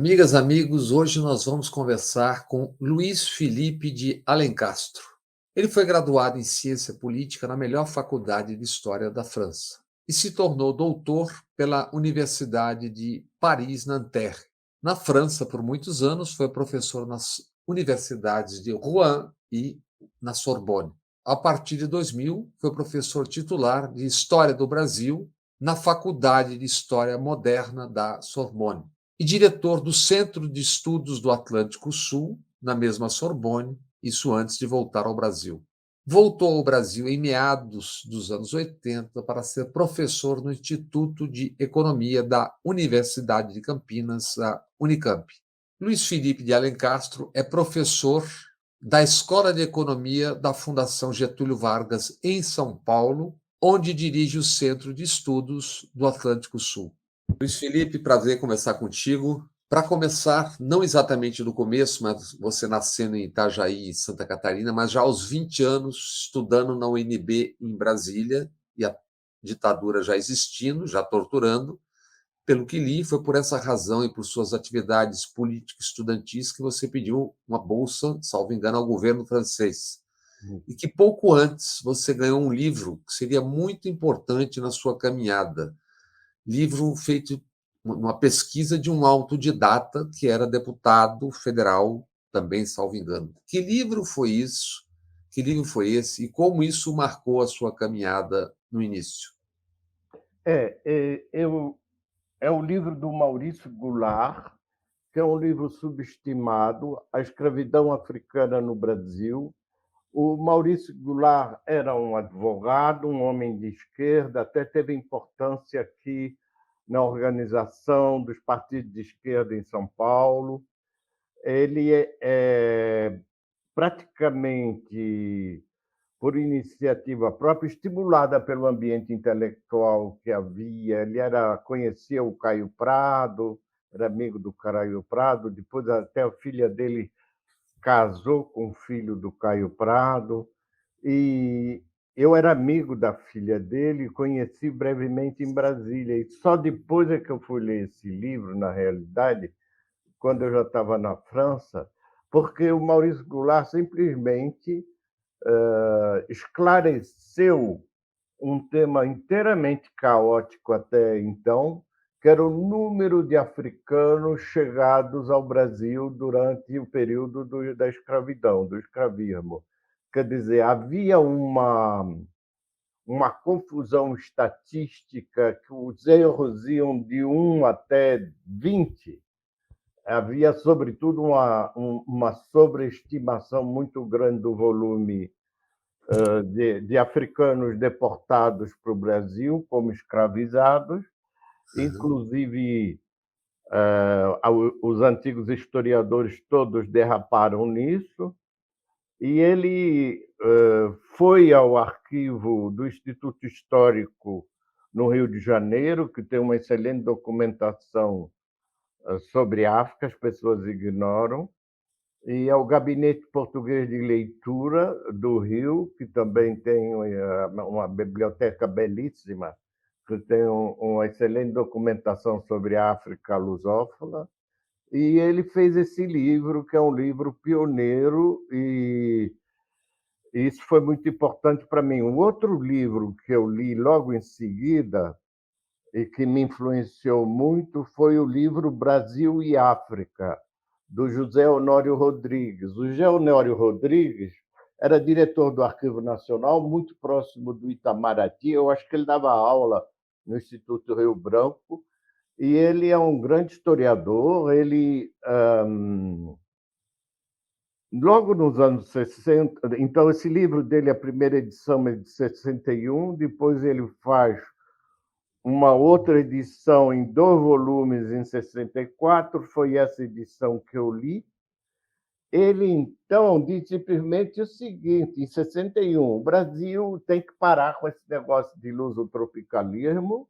Amigas, amigos, hoje nós vamos conversar com Luiz Felipe de Alencastro. Ele foi graduado em Ciência Política na melhor faculdade de História da França e se tornou doutor pela Universidade de Paris-Nanterre. Na França, por muitos anos, foi professor nas universidades de Rouen e na Sorbonne. A partir de 2000, foi professor titular de História do Brasil na Faculdade de História Moderna da Sorbonne e diretor do Centro de Estudos do Atlântico Sul, na mesma Sorbonne, isso antes de voltar ao Brasil. Voltou ao Brasil em meados dos anos 80 para ser professor no Instituto de Economia da Universidade de Campinas, a Unicamp. Luiz Felipe de Alencastro é professor da Escola de Economia da Fundação Getúlio Vargas, em São Paulo, onde dirige o Centro de Estudos do Atlântico Sul. Luiz Felipe, prazer conversar contigo. Para começar, não exatamente do começo, mas você nascendo em Itajaí, Santa Catarina, mas já aos 20 anos estudando na UNB em Brasília, e a ditadura já existindo, já torturando. Pelo que li, foi por essa razão e por suas atividades políticas estudantis que você pediu uma bolsa, salvo engano, ao governo francês. E que pouco antes você ganhou um livro que seria muito importante na sua caminhada. Livro feito uma pesquisa de um autodidata que era deputado federal, também, salvo engano. Que livro foi isso? Que livro foi esse? E como isso marcou a sua caminhada no início? É o livro do Maurício Goulart, que é um livro subestimado, A Escravidão Africana no Brasil. O Maurício Goulart era um advogado, um homem de esquerda, até teve importância aqui na organização dos partidos de esquerda em São Paulo. Ele é praticamente por iniciativa própria, estimulada pelo ambiente intelectual que havia. Ele conhecia o Caio Prado, era amigo do Caio Prado, depois até a filha dele casou com o filho do Caio Prado, e eu era amigo da filha dele, conheci brevemente em Brasília, e só depois é que eu fui ler esse livro, na realidade, quando eu já estava na França, porque o Maurício Goulart simplesmente esclareceu um tema inteiramente caótico até então, que era o número de africanos chegados ao Brasil durante o período da escravidão, do escravismo. Quer dizer, havia uma confusão estatística, que os erros iam de 1 até 20. Havia, sobretudo, uma sobreestimação muito grande do volume de africanos deportados para o Brasil como escravizados, inclusive os antigos historiadores todos derraparam nisso, e ele foi ao arquivo do Instituto Histórico no Rio de Janeiro, que tem uma excelente documentação sobre a África, as pessoas ignoram, e ao Gabinete Português de Leitura do Rio, que também tem uma biblioteca belíssima, que tem uma excelente documentação sobre a África lusófona, e ele fez esse livro, que é um livro pioneiro, e isso foi muito importante para mim. Um outro livro que eu li logo em seguida, e que me influenciou muito, foi o livro Brasil e África, do José Honório Rodrigues. O José Honório Rodrigues era diretor do Arquivo Nacional, muito próximo do Itamaraty. Eu acho que ele dava aula no Instituto Rio Branco, e ele é um grande historiador. Ele, logo nos anos 60, então esse livro dele, a primeira edição é de 61, depois ele faz uma outra edição em 2 volumes em 64, foi essa edição que eu li. Ele, então, diz simplesmente o seguinte, em 61, o Brasil tem que parar com esse negócio de lusotropicalismo.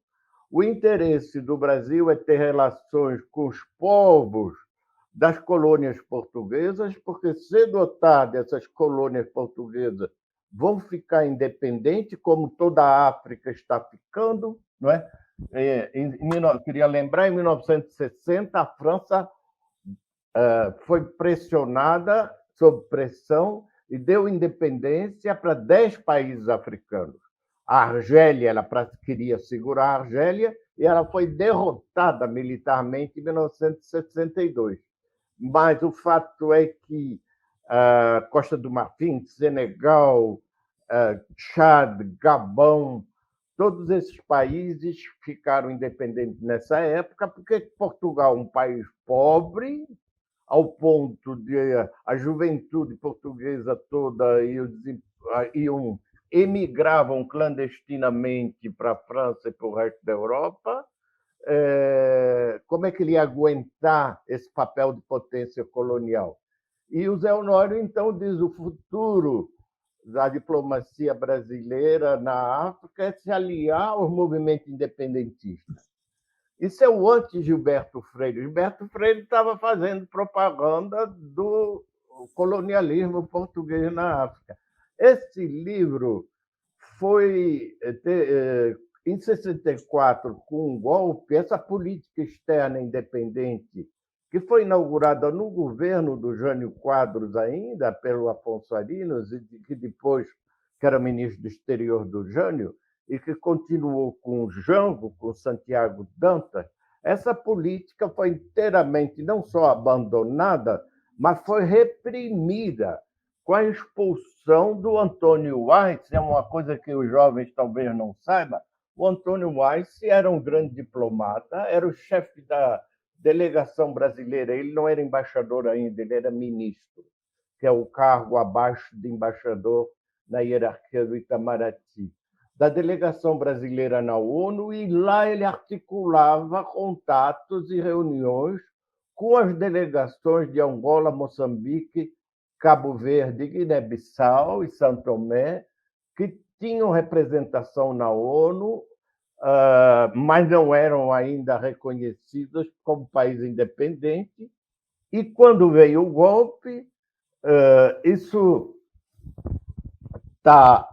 O interesse do Brasil é ter relações com os povos das colônias portuguesas, porque cedo ou tarde essas colônias portuguesas vão ficar independentes, como toda a África está ficando, não é? Queria lembrar, em 1960, a França foi pressionada, sob pressão, e deu independência para 10 países africanos. A Argélia, ela queria segurar a Argélia, e ela foi derrotada militarmente em 1962. Mas o fato é que Costa do Marfim, Senegal, Chad, Gabão, todos esses países ficaram independentes nessa época, porque Portugal, um país pobre, ao ponto de a juventude portuguesa toda emigravam clandestinamente para a França e para o resto da Europa. Como é que ele ia aguentar esse papel de potência colonial? E o Zé Honório, então, diz: o futuro da diplomacia brasileira na África é se aliar aos movimentos independentistas. Isso é o anti-Gilberto Freire. Gilberto Freire estava fazendo propaganda do colonialismo português na África. Esse livro foi, em 64, com um golpe, essa política externa independente, que foi inaugurada no governo do Jânio Quadros ainda, pelo Afonso Arinos, e que depois, que era ministro do exterior do Jânio, e que continuou com o Jango, com Santiago Dantas, essa política foi inteiramente não só abandonada, mas foi reprimida com a expulsão do Antônio Weiss. É uma coisa que os jovens talvez não saibam. O Antônio Weiss era um grande diplomata, era o chefe da delegação brasileira. Ele não era embaixador ainda, ele era ministro, que é o cargo abaixo de embaixador na hierarquia do Itamaraty, da delegação brasileira na ONU, e lá ele articulava contatos e reuniões com as delegações de Angola, Moçambique, Cabo Verde, Guiné-Bissau e São Tomé, que tinham representação na ONU, mas não eram ainda reconhecidas como país independente. E quando veio o golpe, isso está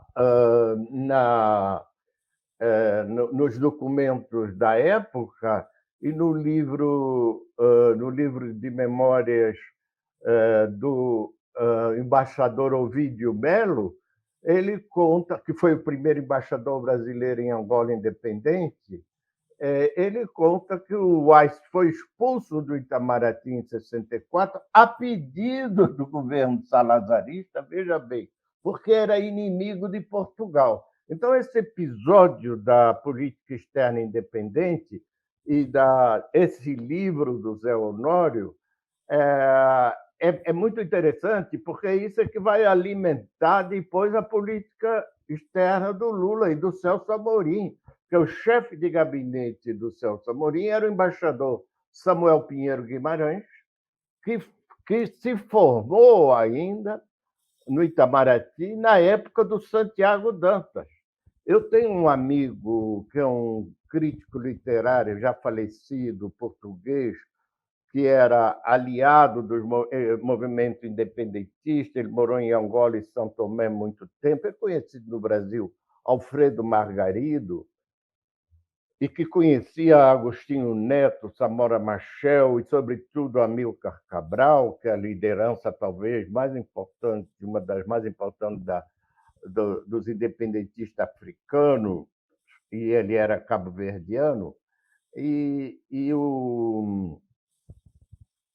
nos documentos da época e no livro de memórias do embaixador Ovídio Melo. Ele conta, que foi o primeiro embaixador brasileiro em Angola independente, ele conta que o Weiss foi expulso do Itamaraty em 64 a pedido do governo salazarista, veja bem, porque era inimigo de Portugal. Então, esse episódio da política externa independente e esse livro do Zé Honório é muito interessante, porque isso é que vai alimentar depois a política externa do Lula e do Celso Amorim, que o chefe de gabinete do Celso Amorim era o embaixador Samuel Pinheiro Guimarães, que se formou ainda no Itamaraty na época do Santiago Dantas. Eu tenho um amigo que é um crítico literário já falecido, português, que era aliado do movimento independentista. Ele morou em Angola e São Tomé há muito tempo, é conhecido no Brasil, Alfredo Margarido, e que conhecia Agostinho Neto, Samora Machel e, sobretudo, Amílcar Cabral, que é a liderança talvez mais importante, uma das mais importantes dos independentistas africanos, e ele era cabo-verdiano. E o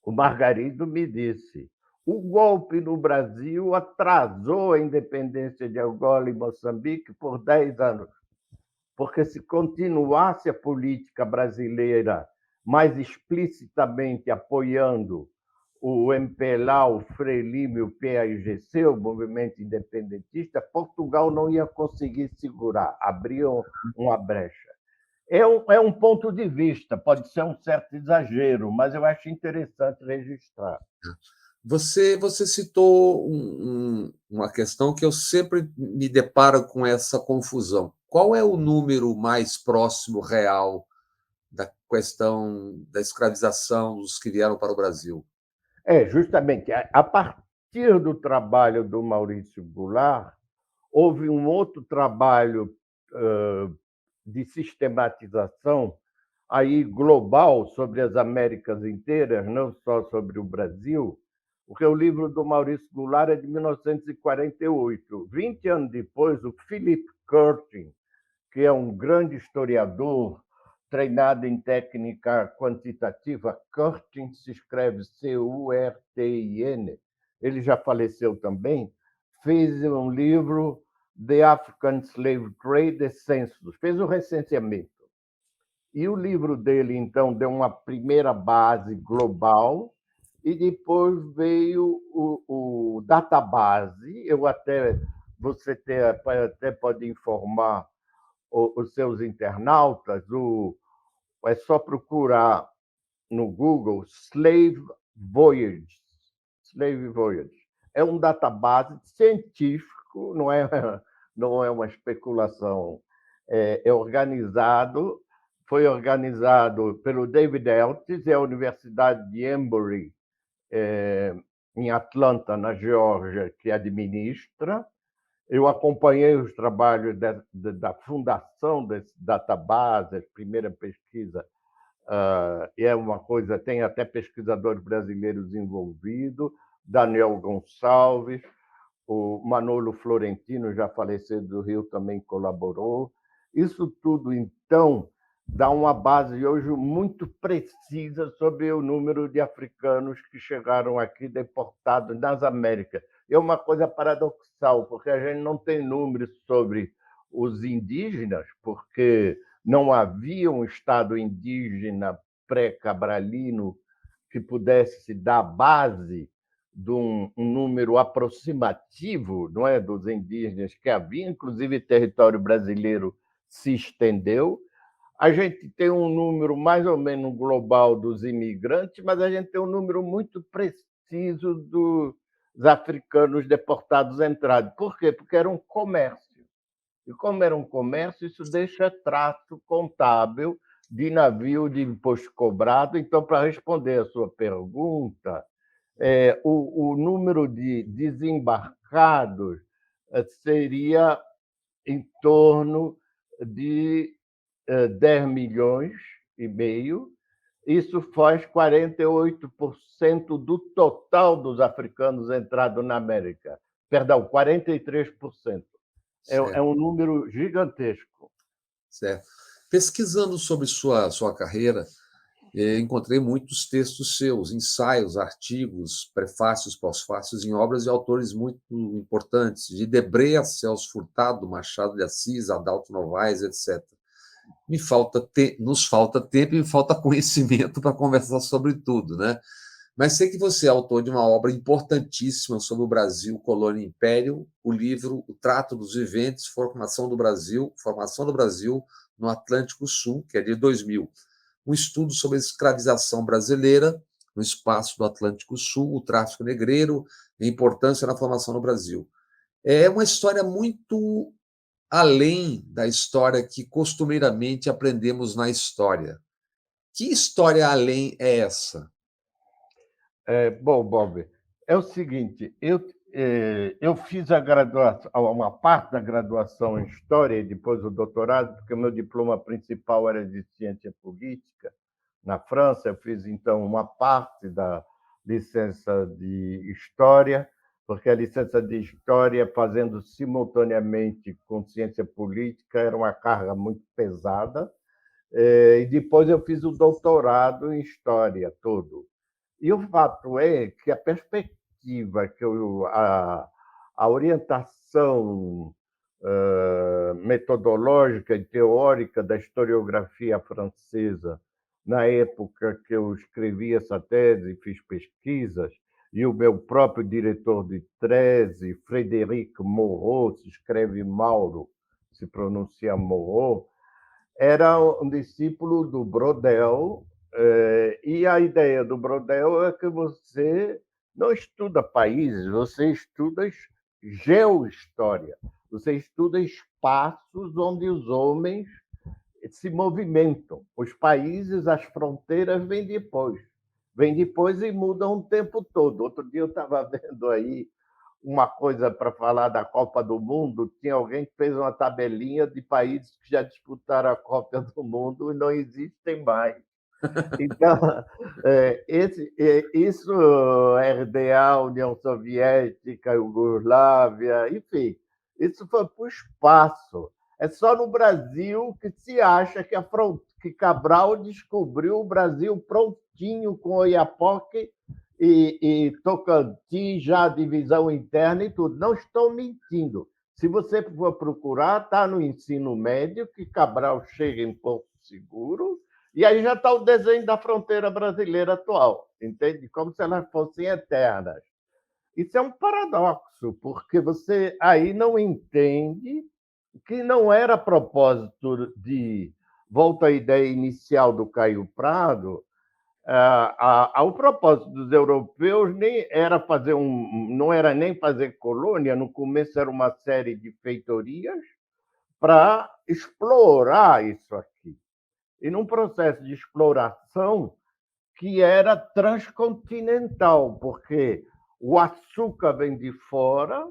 Margarido me disse: o golpe no Brasil atrasou a independência de Angola e Moçambique por 10 anos, porque se continuasse a política brasileira mais explicitamente apoiando o MPLA, o Frelimo e o PAIGC, o movimento independentista, Portugal não ia conseguir segurar, abrir uma brecha. É um ponto de vista, pode ser um certo exagero, mas eu acho interessante registrar. Você citou uma questão que eu sempre me deparo com essa confusão. Qual é o número mais próximo, real, da questão da escravização dos que vieram para o Brasil? Justamente. A partir do trabalho do Maurício Goulart, houve um outro trabalho de sistematização aí global sobre as Américas inteiras, não só sobre o Brasil, porque o livro do Maurício Goulart é de 1948. 20 anos depois, o Philip Curtin, que é um grande historiador treinado em técnica quantitativa, Curtin se escreve Curtin, ele já faleceu também, fez um livro The African Slave Trade, The Census, fez o recenseamento. E o livro dele, então, deu uma primeira base global, e depois veio o database. Você até pode informar os seus internautas, é só procurar no Google Slave Voyage. Slave Voyage. É um database científico, não é uma especulação. Foi organizado pelo David Eltis e a Universidade de Emory, em Atlanta, na Geórgia, que administra. Eu acompanhei os trabalhos da fundação desse database, a primeira pesquisa, e é uma coisa, tem até pesquisadores brasileiros envolvidos, Daniel Gonçalves, o Manolo Florentino, já falecido do Rio, também colaborou. Isso tudo, então, dá uma base hoje muito precisa sobre o número de africanos que chegaram aqui deportados nas Américas. É uma coisa paradoxal, porque a gente não tem números sobre os indígenas, porque não havia um Estado indígena pré-cabralino que pudesse se dar base de um número aproximativo, não é, dos indígenas que havia, inclusive território brasileiro se estendeu. A gente tem um número mais ou menos global dos imigrantes, mas a gente tem um número muito preciso dos africanos deportados entrados. Por quê? Porque era um comércio. E como era um comércio, isso deixa traço contábil de navio de imposto cobrado. Então, para responder a sua pergunta, o número de desembarcados seria em torno de 10 milhões e meio. Isso faz 48% do total dos africanos entrados na América. Perdão, 43%. É Certo, um número gigantesco. certo. Pesquisando sobre sua carreira, encontrei muitos textos seus, ensaios, artigos, prefácios, pós-fácios em obras de autores muito importantes, de Debré a Celso Furtado, Machado de Assis, Adalto Novaes, etc. Nos falta tempo e falta conhecimento para conversar sobre tudo, né? Mas sei que você é autor de uma obra importantíssima sobre o Brasil, Colônia e Império, o livro O Trato dos Viventes, Formação do Brasil no Atlântico Sul, que é de 2000. Um estudo sobre a escravização brasileira no espaço do Atlântico Sul, o tráfico negreiro e a importância na formação no Brasil. É uma história muito além da história que costumeiramente aprendemos na história. Que história além é essa? Bom, Bob, é o seguinte, eu fiz a graduação, uma parte da graduação em História e depois o doutorado, porque o meu diploma principal era de Ciência Política na França. Eu fiz, então, uma parte da licença de História, porque a licença de História, fazendo simultaneamente com Ciência Política, era uma carga muito pesada. E depois eu fiz o doutorado em História todo. E o fato é que a perspectiva, a orientação metodológica e teórica da historiografia francesa, na época que eu escrevi essa tese, fiz pesquisas, e o meu próprio diretor de tese, Frédéric Moreau, se escreve Mauro, se pronuncia Moreau, era um discípulo do Brodel, e a ideia do Brodel é que você não estuda países, você estuda geohistória, você estuda espaços onde os homens se movimentam. Os países, as fronteiras vêm depois e mudam o tempo todo. Outro dia eu estava vendo aí uma coisa para falar da Copa do Mundo, tinha alguém que fez uma tabelinha de países que já disputaram a Copa do Mundo e não existem mais. Então, isso, RDA, União Soviética, Iugoslávia, enfim, isso foi para o espaço. É só no Brasil que se acha que Cabral descobriu o Brasil prontinho com Oiapoque e Tocantins, já a divisão interna e tudo. Não estou mentindo. Se você for procurar, está no ensino médio que Cabral chega em Porto Seguro e aí já está o desenho da fronteira brasileira atual, entende? Como se elas fossem eternas. Isso é um paradoxo, porque você aí não entende que não era propósito de volta à ideia inicial do Caio Prado. O propósito dos europeus nem era não era nem fazer colônia, no começo era uma série de feitorias para explorar isso aqui. E num processo de exploração que era transcontinental, porque o açúcar vem de fora,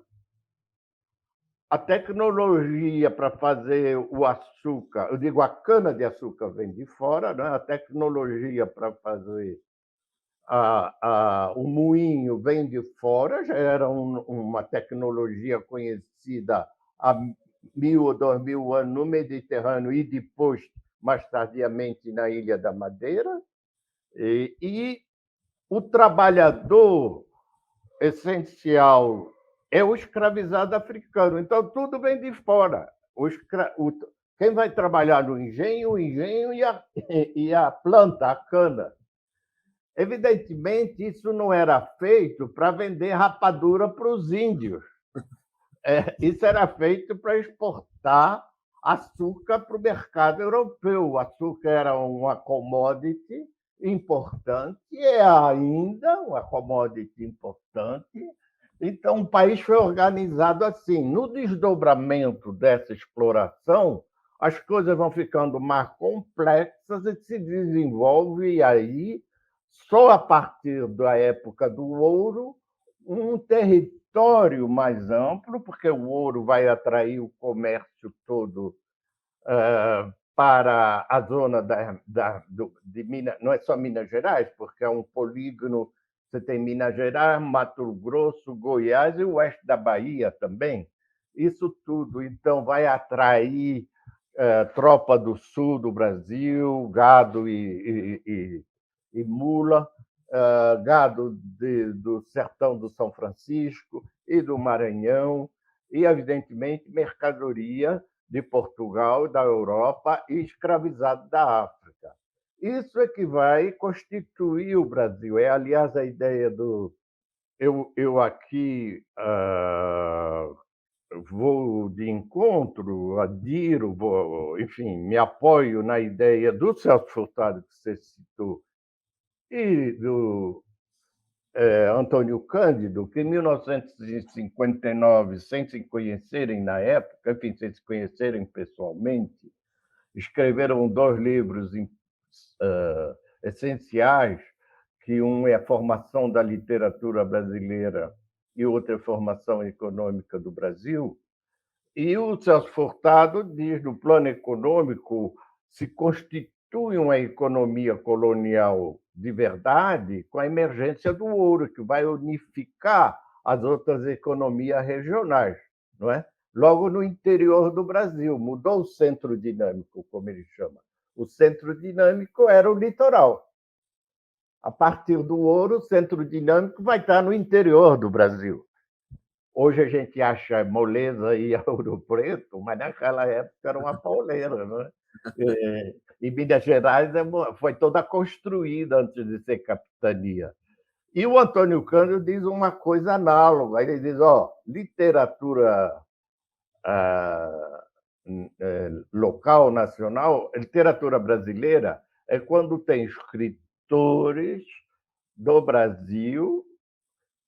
a tecnologia para fazer o açúcar, eu digo, a cana-de-açúcar vem de fora, né? A tecnologia para fazer o moinho vem de fora, já era uma tecnologia conhecida há 1.000 ou 2.000 anos no Mediterrâneo e depois, mais tardiamente, na Ilha da Madeira. E o trabalhador essencial é o escravizado africano. Então, tudo vem de fora. Quem vai trabalhar no engenho, o engenho e a planta, a cana. Evidentemente, isso não era feito para vender rapadura para os índios. Isso era feito para exportar açúcar para o mercado europeu. O açúcar era uma commodity importante, é ainda uma commodity importante. Então, o país foi organizado assim. No desdobramento dessa exploração, as coisas vão ficando mais complexas e se desenvolve aí, só a partir da época do ouro, um território mais amplo, porque o ouro vai atrair o comércio todo para a zona de Minas, não é só Minas Gerais, porque é um polígono, você tem Minas Gerais, Mato Grosso, Goiás e o oeste da Bahia também. Isso tudo, então, vai atrair tropa do sul do Brasil, gado e mula, gado do sertão do São Francisco e do Maranhão, e, evidentemente, mercadoria de Portugal, da Europa e escravizado da África. Isso é que vai constituir o Brasil. É, aliás, a ideia do... Eu aqui vou de encontro, adiro, enfim, me apoio na ideia do Celso Furtado, que você citou, e do Antônio Cândido, que em 1959, sem se conhecerem na época, enfim, sem se conhecerem pessoalmente, escreveram 2 livros essenciais, que um é a formação da literatura brasileira e outro é a formação econômica do Brasil. E o Celso Furtado diz, no plano econômico, se constitui uma economia colonial de verdade com a emergência do ouro, que vai unificar as outras economias regionais, não é? Logo no interior do Brasil, mudou o centro dinâmico, como ele chama. O centro dinâmico era o litoral. A partir do ouro, o centro dinâmico vai estar no interior do Brasil. Hoje a gente acha moleza e Ouro Preto, mas naquela época era uma pauleira, né? E Minas Gerais foi toda construída antes de ser capitania. E o Antônio Cândido diz uma coisa análoga. Ele diz: literatura local, nacional, literatura brasileira é quando tem escritores do Brasil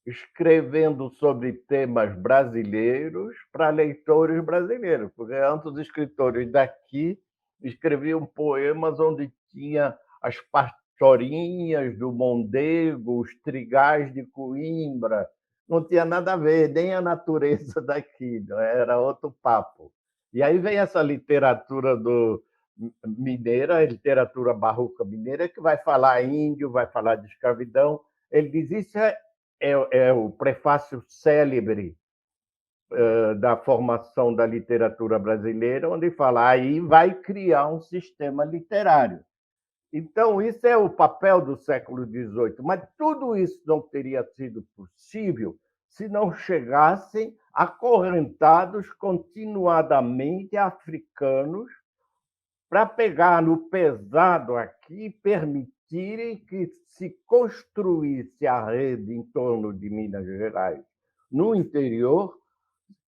escrevendo sobre temas brasileiros para leitores brasileiros, porque antes os escritores daqui escreviam poemas onde tinha as pastorinhas do Mondego, os trigais de Coimbra, não tinha nada a ver, nem a natureza daqui, não é? Era outro papo. E aí vem essa literatura mineira, a literatura barroca mineira, que vai falar índio, vai falar de escravidão. Ele diz isso é o prefácio célebre da formação da literatura brasileira, onde fala aí vai criar um sistema literário. Então, isso é o papel do século XVIII, mas tudo isso não teria sido possível se não chegassem acorrentados continuadamente africanos para pegar no pesado aqui e permitirem que se construísse a rede em torno de Minas Gerais, no interior,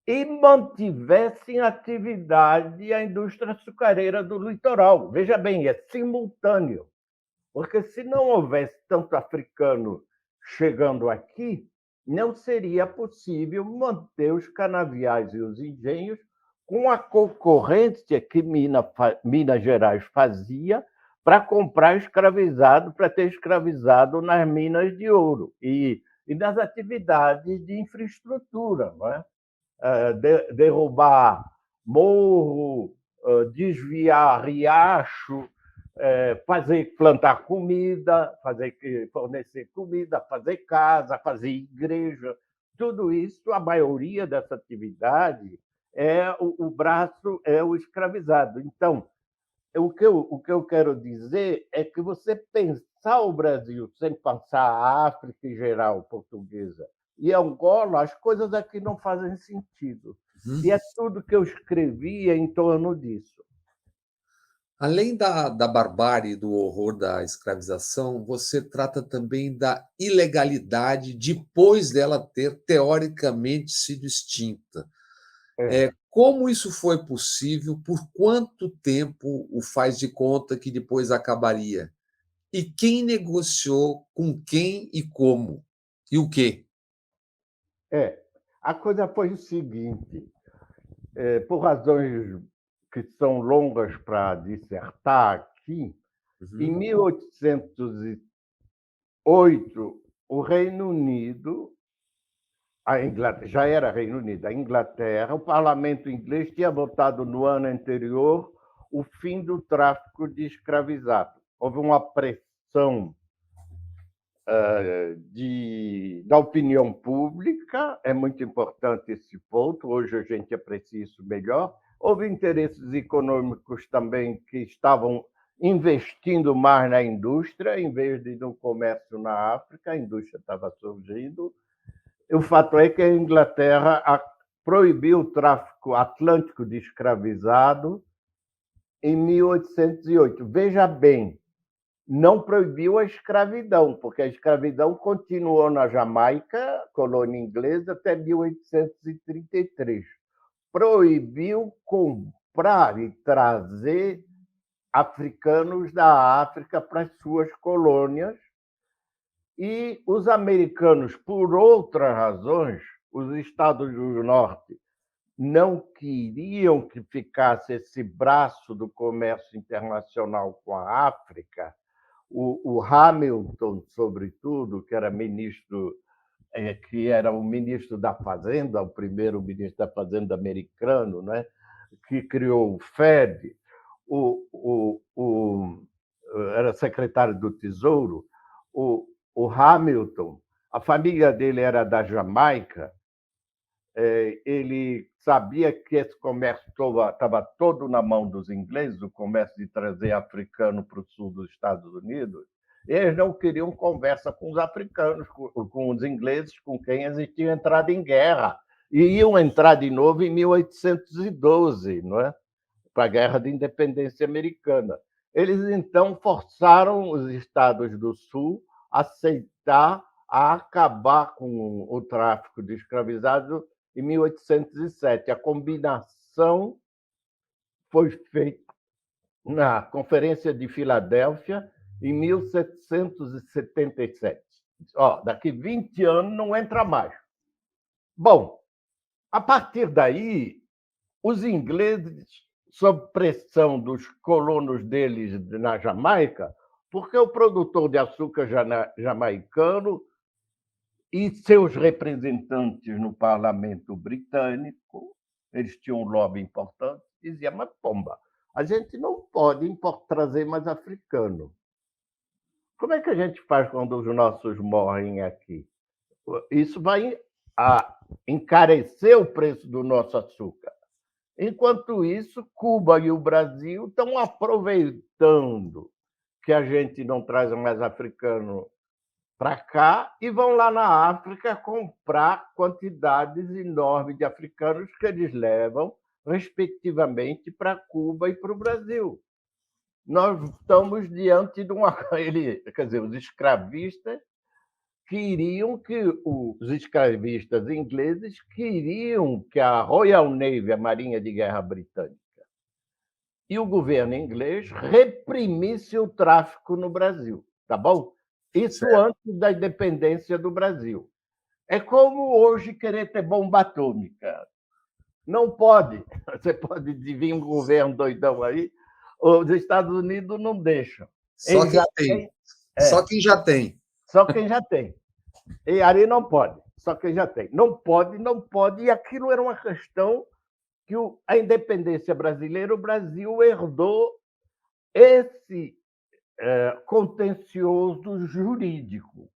e mantivessem atividade a indústria açucareira do litoral. Veja bem, é simultâneo, porque se não houvesse tanto africano chegando aqui, não seria possível manter os canaviais e os engenhos com a concorrência que Minas Gerais fazia para comprar escravizado, para ter escravizado nas minas de ouro e nas atividades de infraestrutura, não é? Derrubar morro, desviar riacho, plantar comida, fornecer comida, fazer casa, fazer igreja. Tudo isso, a maioria dessa atividade, o braço é o escravizado. Então, o que eu quero dizer é que você pensar o Brasil sem pensar a África em geral portuguesa e Angola, as coisas aqui não fazem sentido. Uhum. E é tudo que eu escrevia em torno disso. Além da barbárie e do horror da escravização, você trata também da ilegalidade depois dela ter teoricamente sido extinta. É. Como isso foi possível? Por quanto tempo o faz de conta que depois acabaria? E quem negociou com quem e como? E o quê? A coisa foi o seguinte, por razões que são longas para dissertar aqui, em Uhum. 1808, o Reino Unido, a Inglaterra, já era Reino Unido, a Inglaterra, o parlamento inglês tinha votado no ano anterior o fim do tráfico de escravizados. Houve uma pressão da opinião pública, é muito importante esse ponto, hoje a gente aprecia isso melhor. Houve interesses econômicos também que estavam investindo mais na indústria, em vez de no comércio na África, a indústria estava surgindo. O fato é que a Inglaterra proibiu o tráfico atlântico de escravizado em 1808. Veja bem, não proibiu a escravidão, porque a escravidão continuou na Jamaica, colônia inglesa, até 1833. Proibiu comprar e trazer africanos da África para as suas colônias. E os americanos, por outras razões, os estados do norte, não queriam que ficasse esse braço do comércio internacional com a África. O Hamilton, sobretudo, que era o ministro da Fazenda, o primeiro ministro da Fazenda americano, né, que criou o Fed, era secretário do Tesouro, o Hamilton, a família dele era da Jamaica, ele sabia que esse comércio estava todo na mão dos ingleses, o comércio de trazer africano para o sul dos Estados Unidos. Eles não queriam conversa com os africanos, com os ingleses, com quem eles tinham entrado em guerra. E iam entrar de novo em 1812, não é? Para a Guerra de Independência Americana. Eles, então, forçaram os estados do Sul a aceitar a acabar com o tráfico de escravizados em 1807. A combinação foi feita na Conferência de Filadélfia em 1777. Daqui 20 anos não entra mais. Bom, a partir daí, os ingleses, sob pressão dos colonos deles na Jamaica, porque o produtor de açúcar jamaicano e seus representantes no parlamento britânico, eles tinham um lobby importante, dizia, mas pomba, a gente não pode trazer mais africano. Como é que a gente faz quando os nossos morrem aqui? Isso vai encarecer o preço do nosso açúcar. Enquanto isso, Cuba e o Brasil estão aproveitando que a gente não traz mais africano para cá e vão lá na África comprar quantidades enormes de africanos que eles levam, respectivamente, para Cuba e para o Brasil. Nós estamos diante de uma. Quer dizer, os escravistas queriam que os escravistas ingleses queriam que a Royal Navy, a Marinha de Guerra Britânica, e o governo inglês reprimisse o tráfico no Brasil, tá bom? Isso Certo. antes da independência do Brasil. É como hoje querer ter bomba atômica. Não pode. Você pode vir um governo doidão aí, os Estados Unidos não deixam. Só Eles quem já tem. têm, Só quem já tem. só quem já tem. E ali não pode, só quem já tem. Não pode, não pode. E aquilo era uma questão que a independência brasileira, o Brasil herdou esse contencioso jurídico.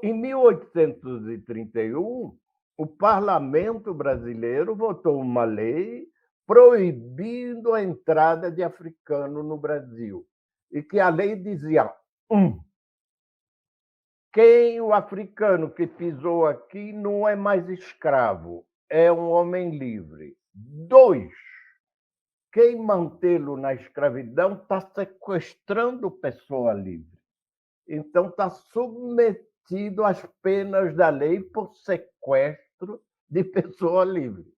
Em 1831, o parlamento brasileiro votou uma lei proibindo a entrada de africano no Brasil. E que a lei dizia: quem o africano que pisou aqui não é mais escravo, é um homem livre. 2, quem mantê-lo na escravidão está sequestrando pessoa livre. Então, está submetido às penas da lei por sequestro de pessoa livre.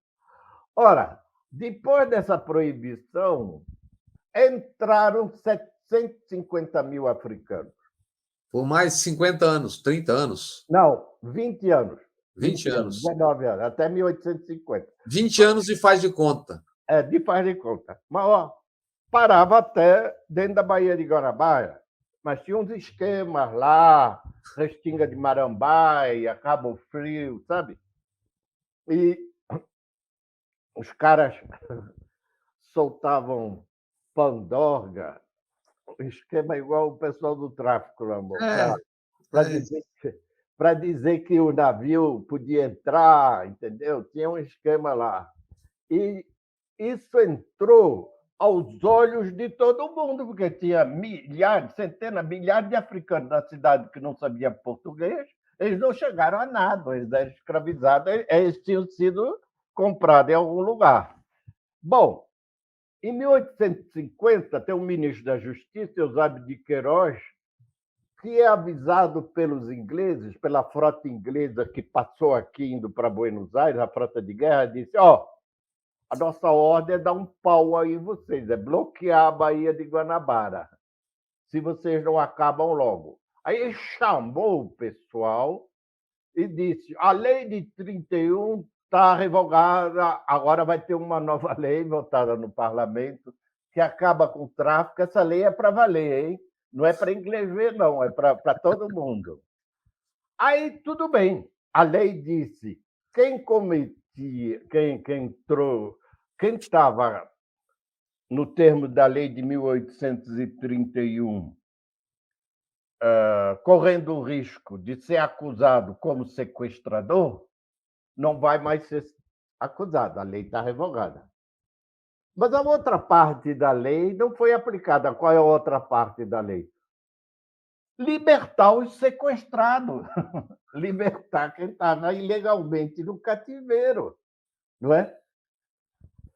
Ora, depois dessa proibição, entraram 750 mil africanos. Por mais 50 anos, 30 anos. Não, 20 anos. 20 anos. 19 anos, até 1850. 20 anos e faz de conta. De faz de conta. Mas, parava até dentro da Baía de Guanabara. Mas tinha uns esquemas lá, Restinga de Marambaia, Cabo Frio, sabe? E os caras soltavam pandorga, esquema igual o pessoal do tráfico, amor, para dizer que o navio podia entrar, entendeu? Tinha um esquema lá. E isso entrou aos olhos de todo mundo, porque tinha milhares, centenas, milhares de africanos na cidade que não sabiam português, eles não chegaram a nada, eles eram escravizados, eles tinham sido comprados em algum lugar. Bom, em 1850, tem um ministro da Justiça, Eusébio de Queiroz, que é avisado pelos ingleses, pela frota inglesa que passou aqui indo para Buenos Aires, a frota de guerra, disse: a nossa ordem é dar um pau aí em vocês, é bloquear a Baía de Guanabara, se vocês não acabam logo. Aí ele chamou o pessoal e disse: a lei de 31 está revogada, agora vai ter uma nova lei votada no parlamento que acaba com o tráfico. Essa lei é para valer, hein? Não é para inglês ver, não, é para todo mundo. Aí, tudo bem. A lei disse: quem cometia, quem estava no termo da lei de 1831, correndo o risco de ser acusado como sequestrador, não vai mais ser acusado, a lei está revogada. Mas a outra parte da lei não foi aplicada. Qual é a outra parte da lei? Libertar os sequestrados, libertar quem estava ilegalmente no cativeiro, não é?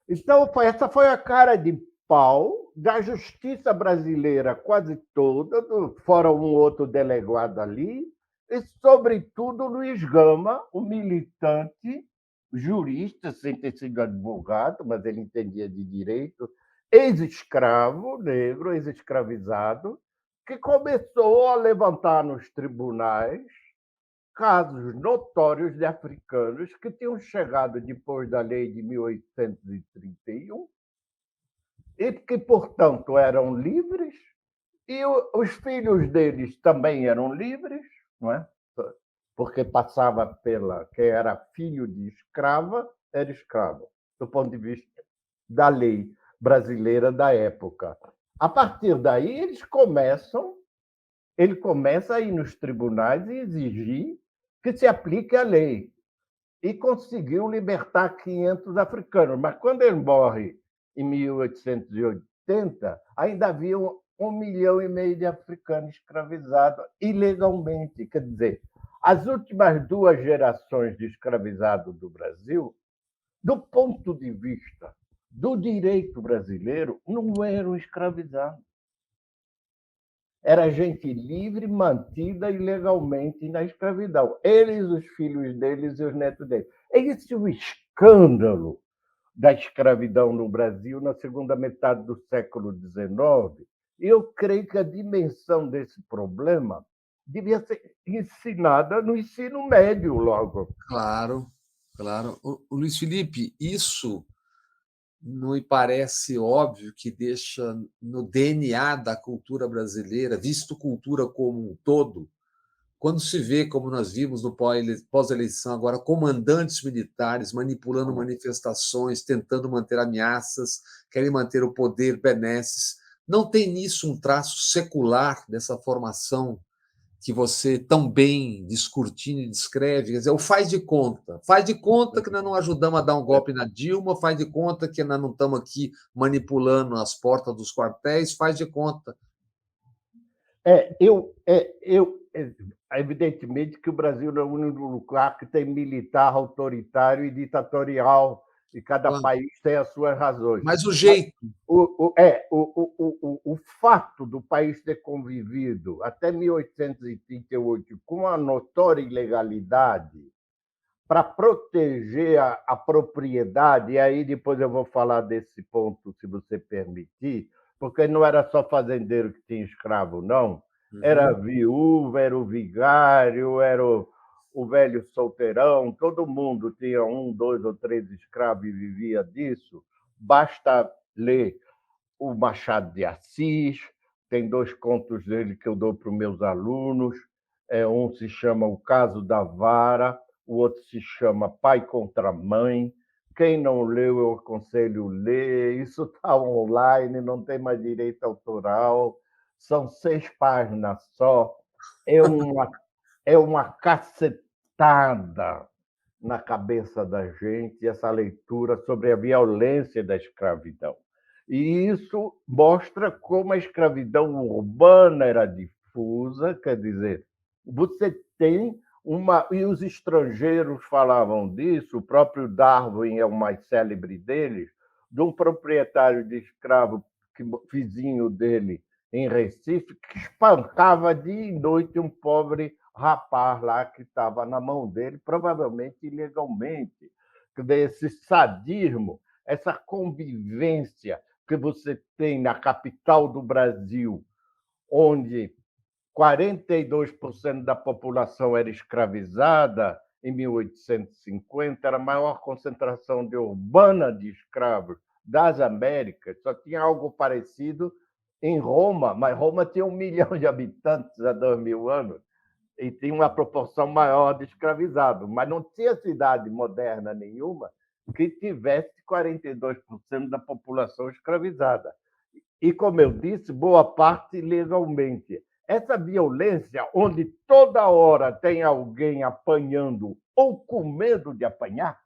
Então, essa foi a cara de pau da justiça brasileira quase toda, fora um outro delegado ali, e, sobretudo, Luiz Gama, o militante, jurista, sem ter sido advogado, mas ele entendia de direito, ex-escravo negro, ex-escravizado, que começou a levantar nos tribunais casos notórios de africanos que tinham chegado depois da lei de 1831 e que, portanto, eram livres, e os filhos deles também eram livres, não é? porque passava pela... Quem era filho de escrava era escravo, do ponto de vista da lei brasileira da época. A partir daí, ele começa a ir nos tribunais e exigir que se aplique a lei. E conseguiu libertar 500 africanos. Mas quando ele morre em 1880, ainda havia 1,5 milhão de africanos escravizados ilegalmente. Quer dizer, as últimas duas gerações de escravizados do Brasil, do ponto de vista do direito brasileiro, não eram escravizados. Era gente livre, mantida ilegalmente na escravidão. Eles, os filhos deles e os netos deles. Esse é o escândalo da escravidão no Brasil na segunda metade do século XIX. E eu creio que a dimensão desse problema devia ser ensinada no ensino médio logo. Claro, claro. O Luiz Felipe, isso não me parece óbvio que deixa no DNA da cultura brasileira, visto cultura como um todo, quando se vê, como nós vimos no pós-eleição agora, comandantes militares manipulando manifestações, tentando manter ameaças, querem manter o poder, benesses. Não tem nisso um traço secular dessa formação que você tão bem descortina e descreve, quer dizer, o faz de conta que nós não ajudamos a dar um golpe na Dilma, faz de conta que nós não estamos aqui manipulando as portas dos quartéis, faz de conta. Evidentemente que o Brasil não é o único lugar que tem militar autoritário e ditatorial, e cada país tem as suas razões. Mas o jeito. O fato do país ter convivido até 1838 com a notória ilegalidade para proteger a propriedade, e aí depois eu vou falar desse ponto, se você permitir, porque não era só fazendeiro que tinha escravo, não. Era viúva, era o vigário, era o velho solteirão, todo mundo tinha 1, 2 ou 3 escravos e vivia disso. Basta ler o Machado de Assis, tem 2 contos dele que eu dou para os meus alunos. Um se chama O Caso da Vara, o outro se chama Pai contra Mãe. Quem não leu, eu aconselho ler. Isso está online, não tem mais direito autoral. São 6 páginas só. É uma cacetada na cabeça da gente essa leitura sobre a violência da escravidão. E isso mostra como a escravidão urbana era difusa, quer dizer, você tem uma... E os estrangeiros falavam disso, o próprio Darwin é o mais célebre deles, de um proprietário de escravo vizinho dele em Recife, que espancava dia e noite um pobre rapaz lá que estava na mão dele, provavelmente ilegalmente. Esse sadismo, essa convivência que você tem na capital do Brasil, onde 42% da população era escravizada em 1850, era a maior concentração urbana de escravos das Américas. Só tinha algo parecido em Roma, mas Roma tinha 1 milhão de habitantes há 2.000 anos e tinha uma proporção maior de escravizados, mas não tinha cidade moderna nenhuma que tivesse 42% da população escravizada. E, como eu disse, boa parte legalmente. Essa violência, onde toda hora tem alguém apanhando ou com medo de apanhar,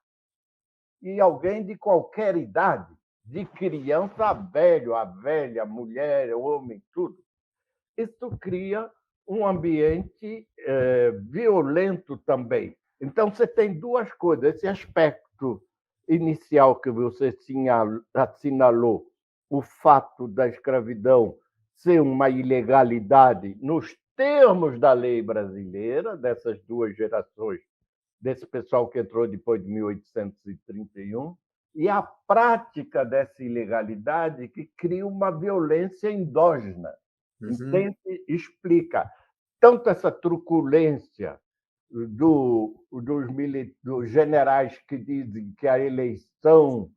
e alguém de qualquer idade, de criança a velho, a velha, mulher, homem, tudo, isso cria um ambiente violento também. Então, você tem 2 coisas. Esse aspecto inicial que você assinalou, o fato da escravidão ser uma ilegalidade nos termos da lei brasileira, dessas 2 gerações, desse pessoal que entrou depois de 1831, e a prática dessa ilegalidade que cria uma violência endógena. Entende? Explica tanto essa truculência dos generais que dizem que a eleição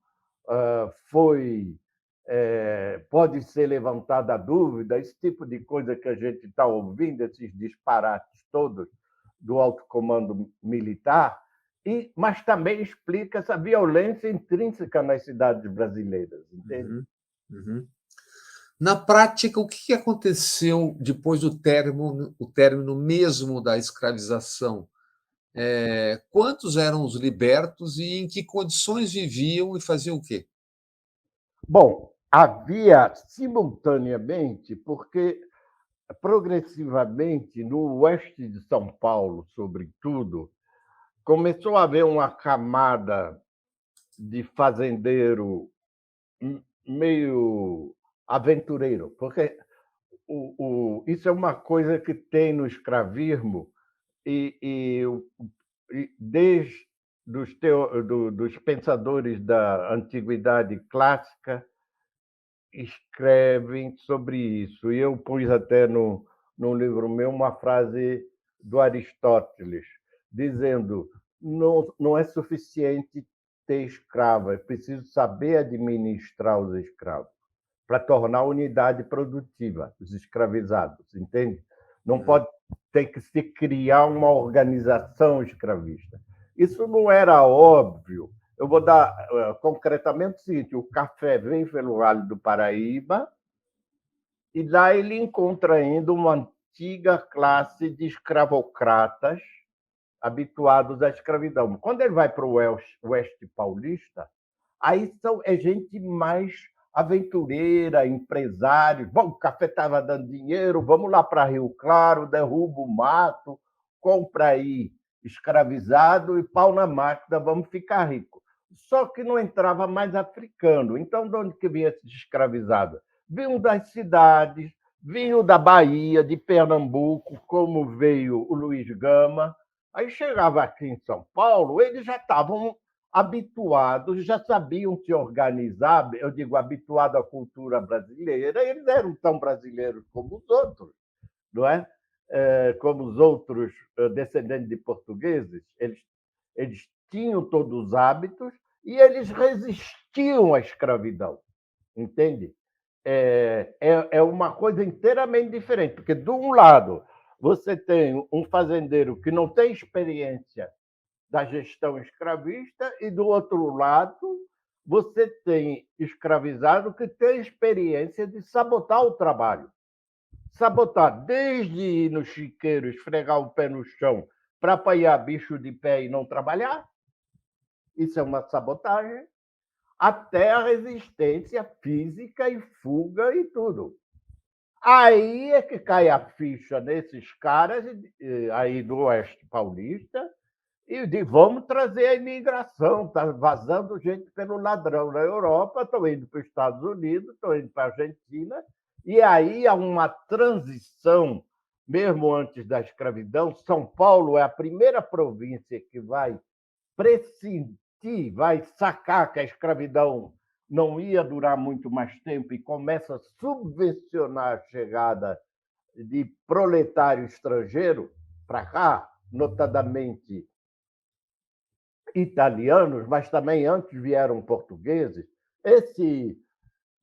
pode ser levantada a dúvida, esse tipo de coisa que a gente está ouvindo, esses disparates todos do alto comando militar, mas também explica essa violência intrínseca nas cidades brasileiras, entende? Uhum, uhum. Na prática, o que aconteceu depois do término mesmo da escravização? Quantos eram os libertos e em que condições viviam e faziam o quê? Bom, havia simultaneamente, porque progressivamente no oeste de São Paulo, sobretudo, começou a haver uma camada de fazendeiro meio aventureiro, porque isso é uma coisa que tem no escravismo e desde dos pensadores da antiguidade clássica escrevem sobre isso. E eu pus até no livro meu uma frase do Aristóteles, dizendo: não é suficiente ter escravo, é preciso saber administrar os escravos para tornar a unidade produtiva, os escravizados, entende? Não Uhum, pode ter que se criar uma organização escravista. Isso não era óbvio. Eu vou dar concretamente o seguinte: o café vem pelo Vale do Paraíba e lá ele encontra ainda uma antiga classe de escravocratas habituados à escravidão. Quando ele vai para o oeste paulista, aí é gente mais aventureira, empresários. Bom, o café estava dando dinheiro, vamos lá para Rio Claro, derruba o mato, compra aí escravizado e pau na máquina, vamos ficar ricos. Só que não entrava mais africano. Então, de onde que vinha esses escravizados? Vinham das cidades, vinham da Bahia, de Pernambuco, como veio o Luiz Gama. Aí chegava aqui em São Paulo, eles já estavam habituados, já sabiam se organizar, eu digo habituado à cultura brasileira, eles eram tão brasileiros como os outros, não é? Como os outros descendentes de portugueses, eles tinham todos os hábitos e eles resistiam à escravidão, entende? É uma coisa inteiramente diferente, porque, de um lado, você tem um fazendeiro que não tem experiência da gestão escravista, e, do outro lado, você tem escravizado que tem experiência de sabotar o trabalho. Sabotar desde ir no chiqueiro, esfregar o pé no chão para apanhar bicho de pé e não trabalhar, isso é uma sabotagem, até a resistência física e fuga e tudo. Aí é que cai a ficha nesses caras aí do Oeste Paulista e de vamos trazer a imigração, está vazando gente pelo ladrão na Europa, estão indo para os Estados Unidos, estão indo para a Argentina, e aí há uma transição, mesmo antes da escravidão. São Paulo é a primeira província que vai pressentir, vai sacar que a escravidão não ia durar muito mais tempo e começa a subvencionar a chegada de proletário estrangeiro para cá, notadamente italianos, mas também antes vieram portugueses. Esse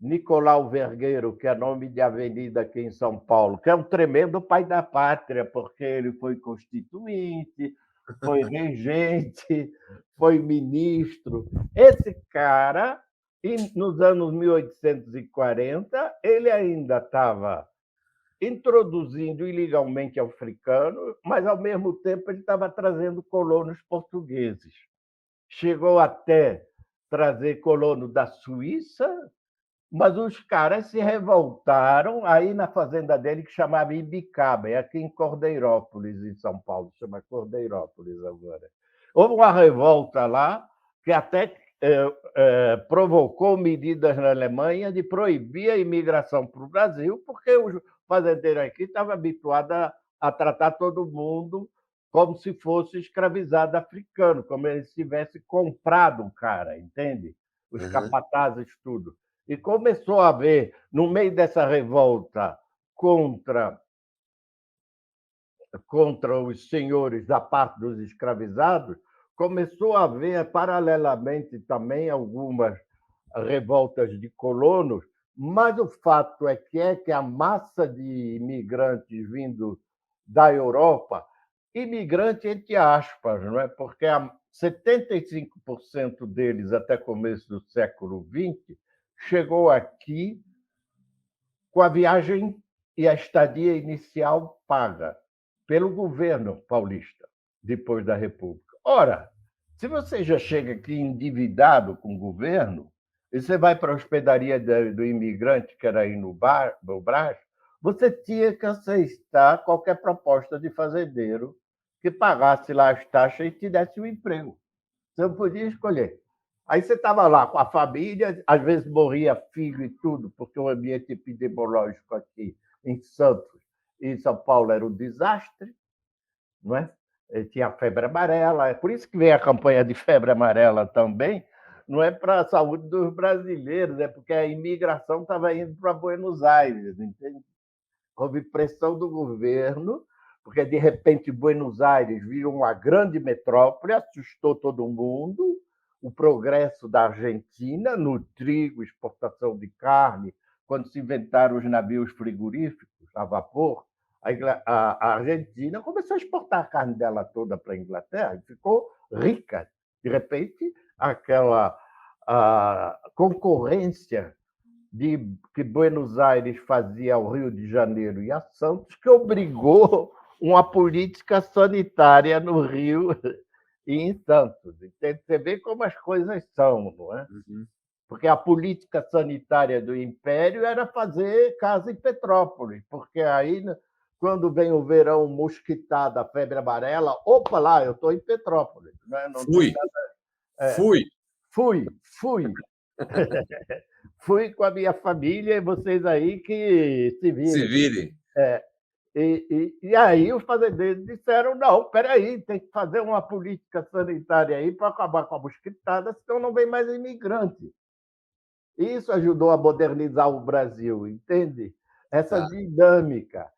Nicolau Vergueiro, que é nome de avenida aqui em São Paulo, que é um tremendo pai da pátria, porque ele foi constituinte, foi regente, foi ministro. Esse cara, nos anos 1840, ele ainda estava introduzindo ilegalmente africano, mas, ao mesmo tempo, ele estava trazendo colonos portugueses. Chegou até trazer colono da Suíça, mas os caras se revoltaram aí na fazenda dele, que chamava Ibicaba, é aqui em Cordeirópolis, em São Paulo, chama Cordeirópolis agora. Houve uma revolta lá que até provocou medidas na Alemanha de proibir a imigração para o Brasil, porque o fazendeiro aqui estava habituado a tratar todo mundo como se fosse escravizado africano, como ele tivesse comprado o cara, entende? Os uhum, capatazes, tudo. E começou a haver, no meio dessa revolta contra, contra os senhores da parte dos escravizados, começou a haver, paralelamente, também algumas revoltas de colonos, mas o fato é que a massa de imigrantes vindo da Europa imigrante entre aspas, não é? Porque 75% deles, até começo do século XX, chegou aqui com a viagem e a estadia inicial paga pelo governo paulista, depois da República. Ora, se você já chega aqui endividado com o governo, e você vai para a hospedaria do imigrante, que era aí no Brás, você tinha que aceitar qualquer proposta de fazendeiro que pagasse lá as taxas e te desse um emprego. Você não podia escolher. Aí você estava lá com a família, às vezes morria filho e tudo, porque o ambiente epidemiológico aqui em Santos e em São Paulo era um desastre, não é? Tinha febre amarela, é por isso que vem a campanha de febre amarela também, não é para a saúde dos brasileiros, é porque a imigração estava indo para Buenos Aires, entende? Houve pressão do governo, porque de repente Buenos Aires virou uma grande metrópole, assustou todo mundo, o progresso da Argentina no trigo, exportação de carne, quando se inventaram os navios frigoríficos a vapor, a Argentina começou a exportar a carne dela toda para a Inglaterra e ficou rica. De repente, aquela a concorrência que Buenos Aires fazia ao Rio de Janeiro e a Santos, que obrigou uma política sanitária no Rio e em Santos. Você vê como as coisas são, não é? Uhum. Porque a política sanitária do Império era fazer casa em Petrópolis, porque aí, quando vem o verão mosquitado, a febre amarela, opa lá, eu estou em Petrópolis, né? Não tem Fui, nada. É, fui. fui. Fui com a minha família e vocês aí que se Se virem. virem. É, e aí os fazendeiros disseram, não, espera aí, tem que fazer uma política sanitária aí para acabar com a mosquitada, senão não vem mais imigrante. Isso ajudou a modernizar o Brasil, entende? Essa Tá. dinâmica.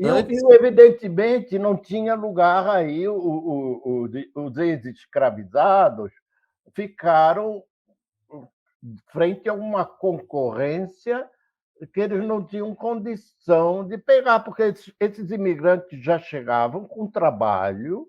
Antes, Evidentemente, não tinha lugar aí, os ex-escravizados ficaram frente a uma concorrência que eles não tinham condição de pegar, porque esses imigrantes já chegavam com trabalho,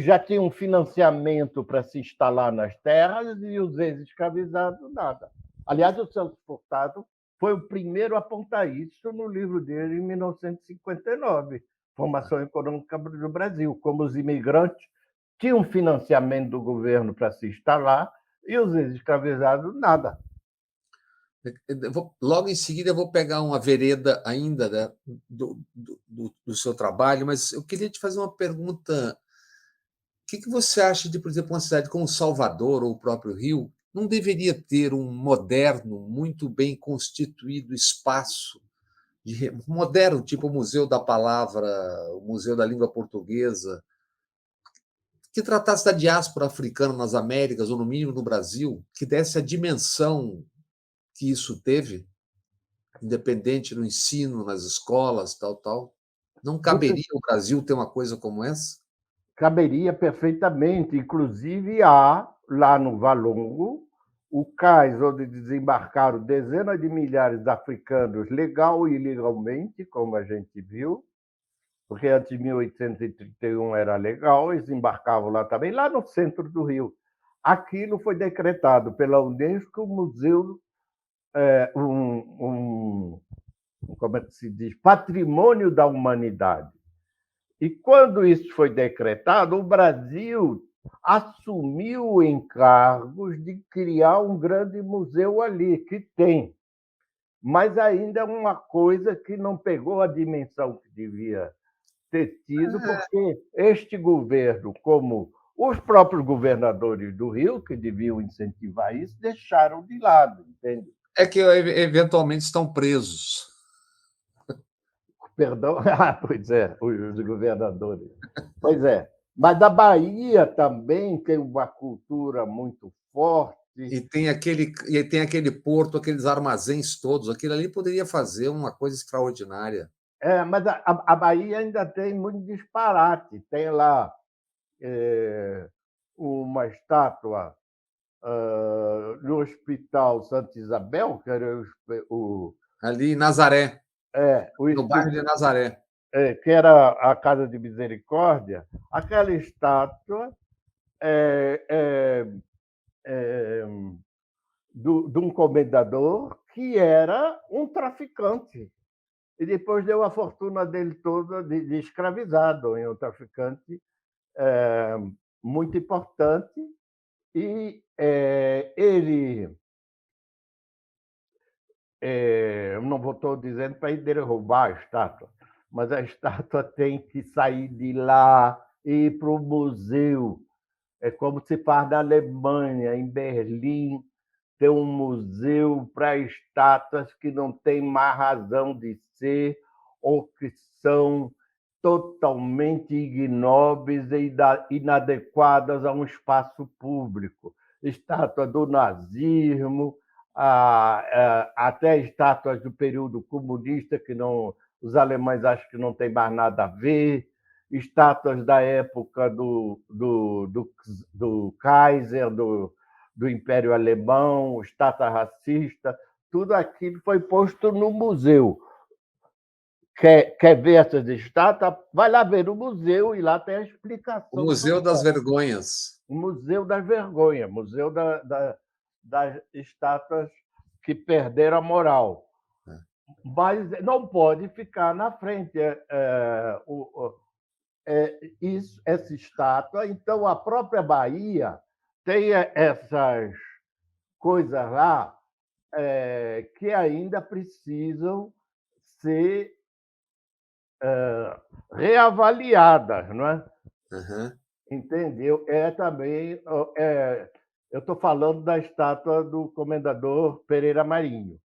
já tinham financiamento para se instalar nas terras e os ex-escravizados nada. Aliás, o Celso Furtado foi o primeiro a apontar isso no livro dele, em 1959, Formação Econômica do Brasil, como os imigrantes tinham financiamento do governo para se instalar e os ex-escravizados nada. logo em seguida, eu vou pegar uma vereda ainda, né, do seu trabalho, mas eu queria te fazer uma pergunta. O que você acha de, por exemplo, uma cidade como Salvador ou o próprio Rio não deveria ter um moderno, muito bem constituído espaço moderno, tipo o Museu da Palavra, o Museu da Língua Portuguesa, que tratasse da diáspora africana nas Américas, ou no mínimo no Brasil, que desse a dimensão que isso teve, independente no ensino, nas escolas, tal, tal. Não Você caberia o Brasil ter uma coisa como essa? caberia perfeitamente, inclusive há lá no Valongo o cais onde desembarcaram dezenas de milhares de africanos, legal e ilegalmente, como a gente viu, porque antes de 1831 era legal, eles embarcavam lá também, lá no centro do Rio. Aquilo foi decretado pela Unesco museu, como é que se diz, patrimônio da humanidade. E quando isso foi decretado, o Brasil assumiu o encargo de criar um grande museu ali, que tem, mas ainda é uma coisa que não pegou a dimensão que devia ter tido, porque este governo, como os próprios governadores do Rio, que deviam incentivar isso, deixaram de lado, entende? É que eventualmente estão presos. Perdão, pois é, os governadores. Pois é. Mas a Bahia também tem uma cultura muito forte. E tem aquele porto, aqueles armazéns todos. Aquilo ali poderia fazer uma coisa extraordinária. Mas a Bahia ainda tem muito disparate. Tem lá uma estátua no Hospital Santa Isabel, que era Ali em Nazaré, o no bairro de Nazaré. que era a Casa de Misericórdia, aquela estátua é, é, é, de um comendador que era um traficante. E depois deu a fortuna dele toda de escravizado em um traficante muito importante. E ele, eu não estou dizendo para ir derrubar a estátua, mas a estátua tem que sair de lá e ir para o museu. É como se faz na Alemanha, em Berlim, tem um museu para estátuas que não têm mais razão de ser ou que são totalmente ignóbeis e inadequadas a um espaço público. Estátua do nazismo, até estátuas do período comunista, que não, os alemães acham que não tem mais nada a ver, estátuas da época do Kaiser, do Império Alemão, estátua racista, tudo aquilo foi posto no museu. Quer ver essas estátuas? Vai lá ver no museu e lá tem a explicação. O Museu das Vergonhas. O Museu das Vergonhas, Museu das estátuas que perderam a moral. Mas não pode ficar na frente. Essa estátua. Então, a própria Bahia tem essas coisas lá que ainda precisam ser reavaliadas, não é? Uhum. Entendeu? Também. Eu estou falando da estátua do Comendador Pereira Marinho.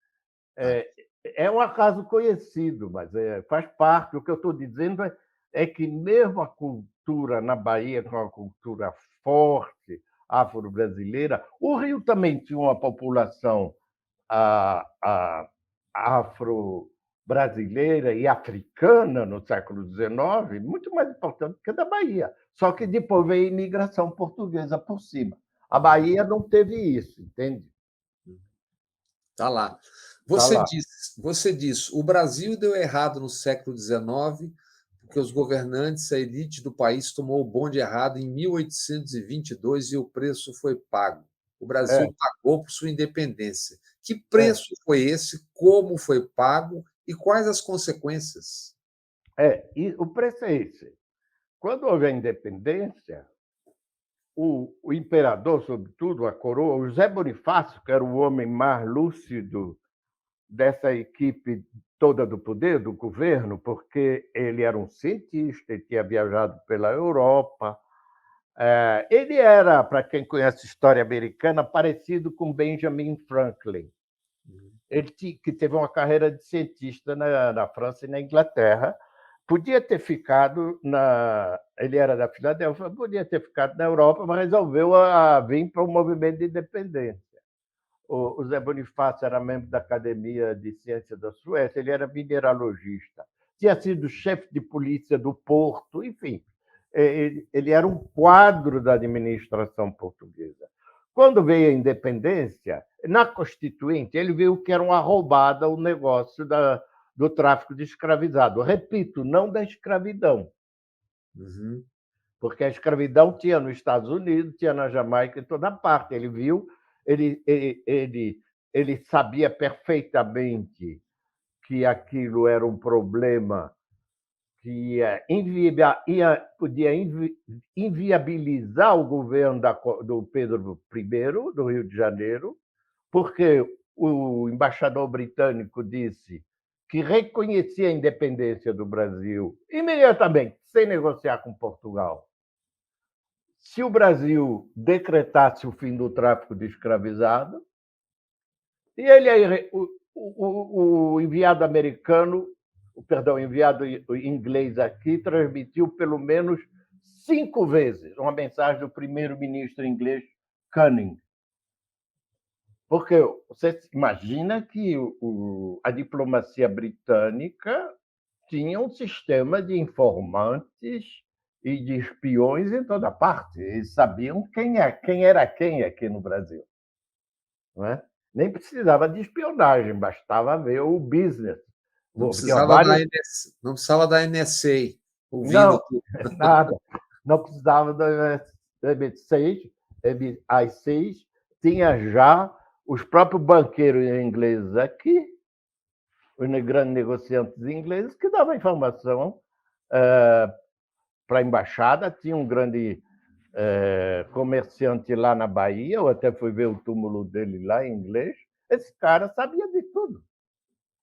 É um acaso conhecido, mas faz parte. O que eu estou dizendo é que, mesmo a cultura na Bahia, com uma cultura forte afro-brasileira, o Rio também tinha uma população afro-brasileira e africana no século XIX, muito mais importante que a da Bahia. Só que depois veio a imigração portuguesa por cima. A Bahia não teve isso, entende? Está lá. Tá lá. Você diz, o Brasil deu errado no século XIX porque os governantes, a elite do país, tomou o bonde errado em 1822 e o preço foi pago. O Brasil pagou por sua independência. Que preço foi esse? Como foi pago? E quais as consequências? E o preço é esse. Quando houve a independência, o imperador, sobretudo, a coroa, o José Bonifácio, que era o homem mais lúcido dessa equipe toda do poder, do governo, porque ele era um cientista, ele tinha viajado pela Europa. Ele era, para quem conhece história americana, parecido com Benjamin Franklin. Ele que teve uma carreira de cientista na França e na Inglaterra. Podia ter ficado Ele era da Filadélfia, podia ter ficado na Europa, mas resolveu vir para o movimento de independência. O Zé Bonifácio era membro da Academia de Ciências da Suécia, ele era mineralogista, tinha sido chefe de polícia do Porto, enfim, ele era um quadro da administração portuguesa. Quando veio a independência, na Constituinte, ele viu que era uma roubada o negócio do tráfico de escravizado. Repito, não da escravidão. Uhum. Porque a escravidão tinha nos Estados Unidos, tinha na Jamaica, em toda parte. Ele viu, ele sabia perfeitamente que aquilo era um problema que podia inviabilizar o governo do Pedro I, do Rio de Janeiro, porque o embaixador britânico disse que reconhecia a independência do Brasil imediatamente, sem negociar com Portugal. Se o Brasil decretasse o fim do tráfico de escravizado, e o enviado americano, o enviado inglês aqui, transmitiu pelo menos 5 vezes uma mensagem do primeiro-ministro inglês Canning. Porque você imagina que a diplomacia britânica tinha um sistema de informantes e de espiões em toda parte. Eles sabiam quem era quem aqui no Brasil. Não é? Nem precisava de espionagem, bastava ver o business Tinha vários... Não precisava da NSA ouvindo Não, tudo. nada. Não precisava do MI6, tinha já os próprios banqueiros ingleses aqui, os grandes negociantes ingleses, que davam informação para a embaixada. Tinha um grande comerciante lá na Bahia, eu até fui ver o túmulo dele lá em inglês. Esse cara sabia de tudo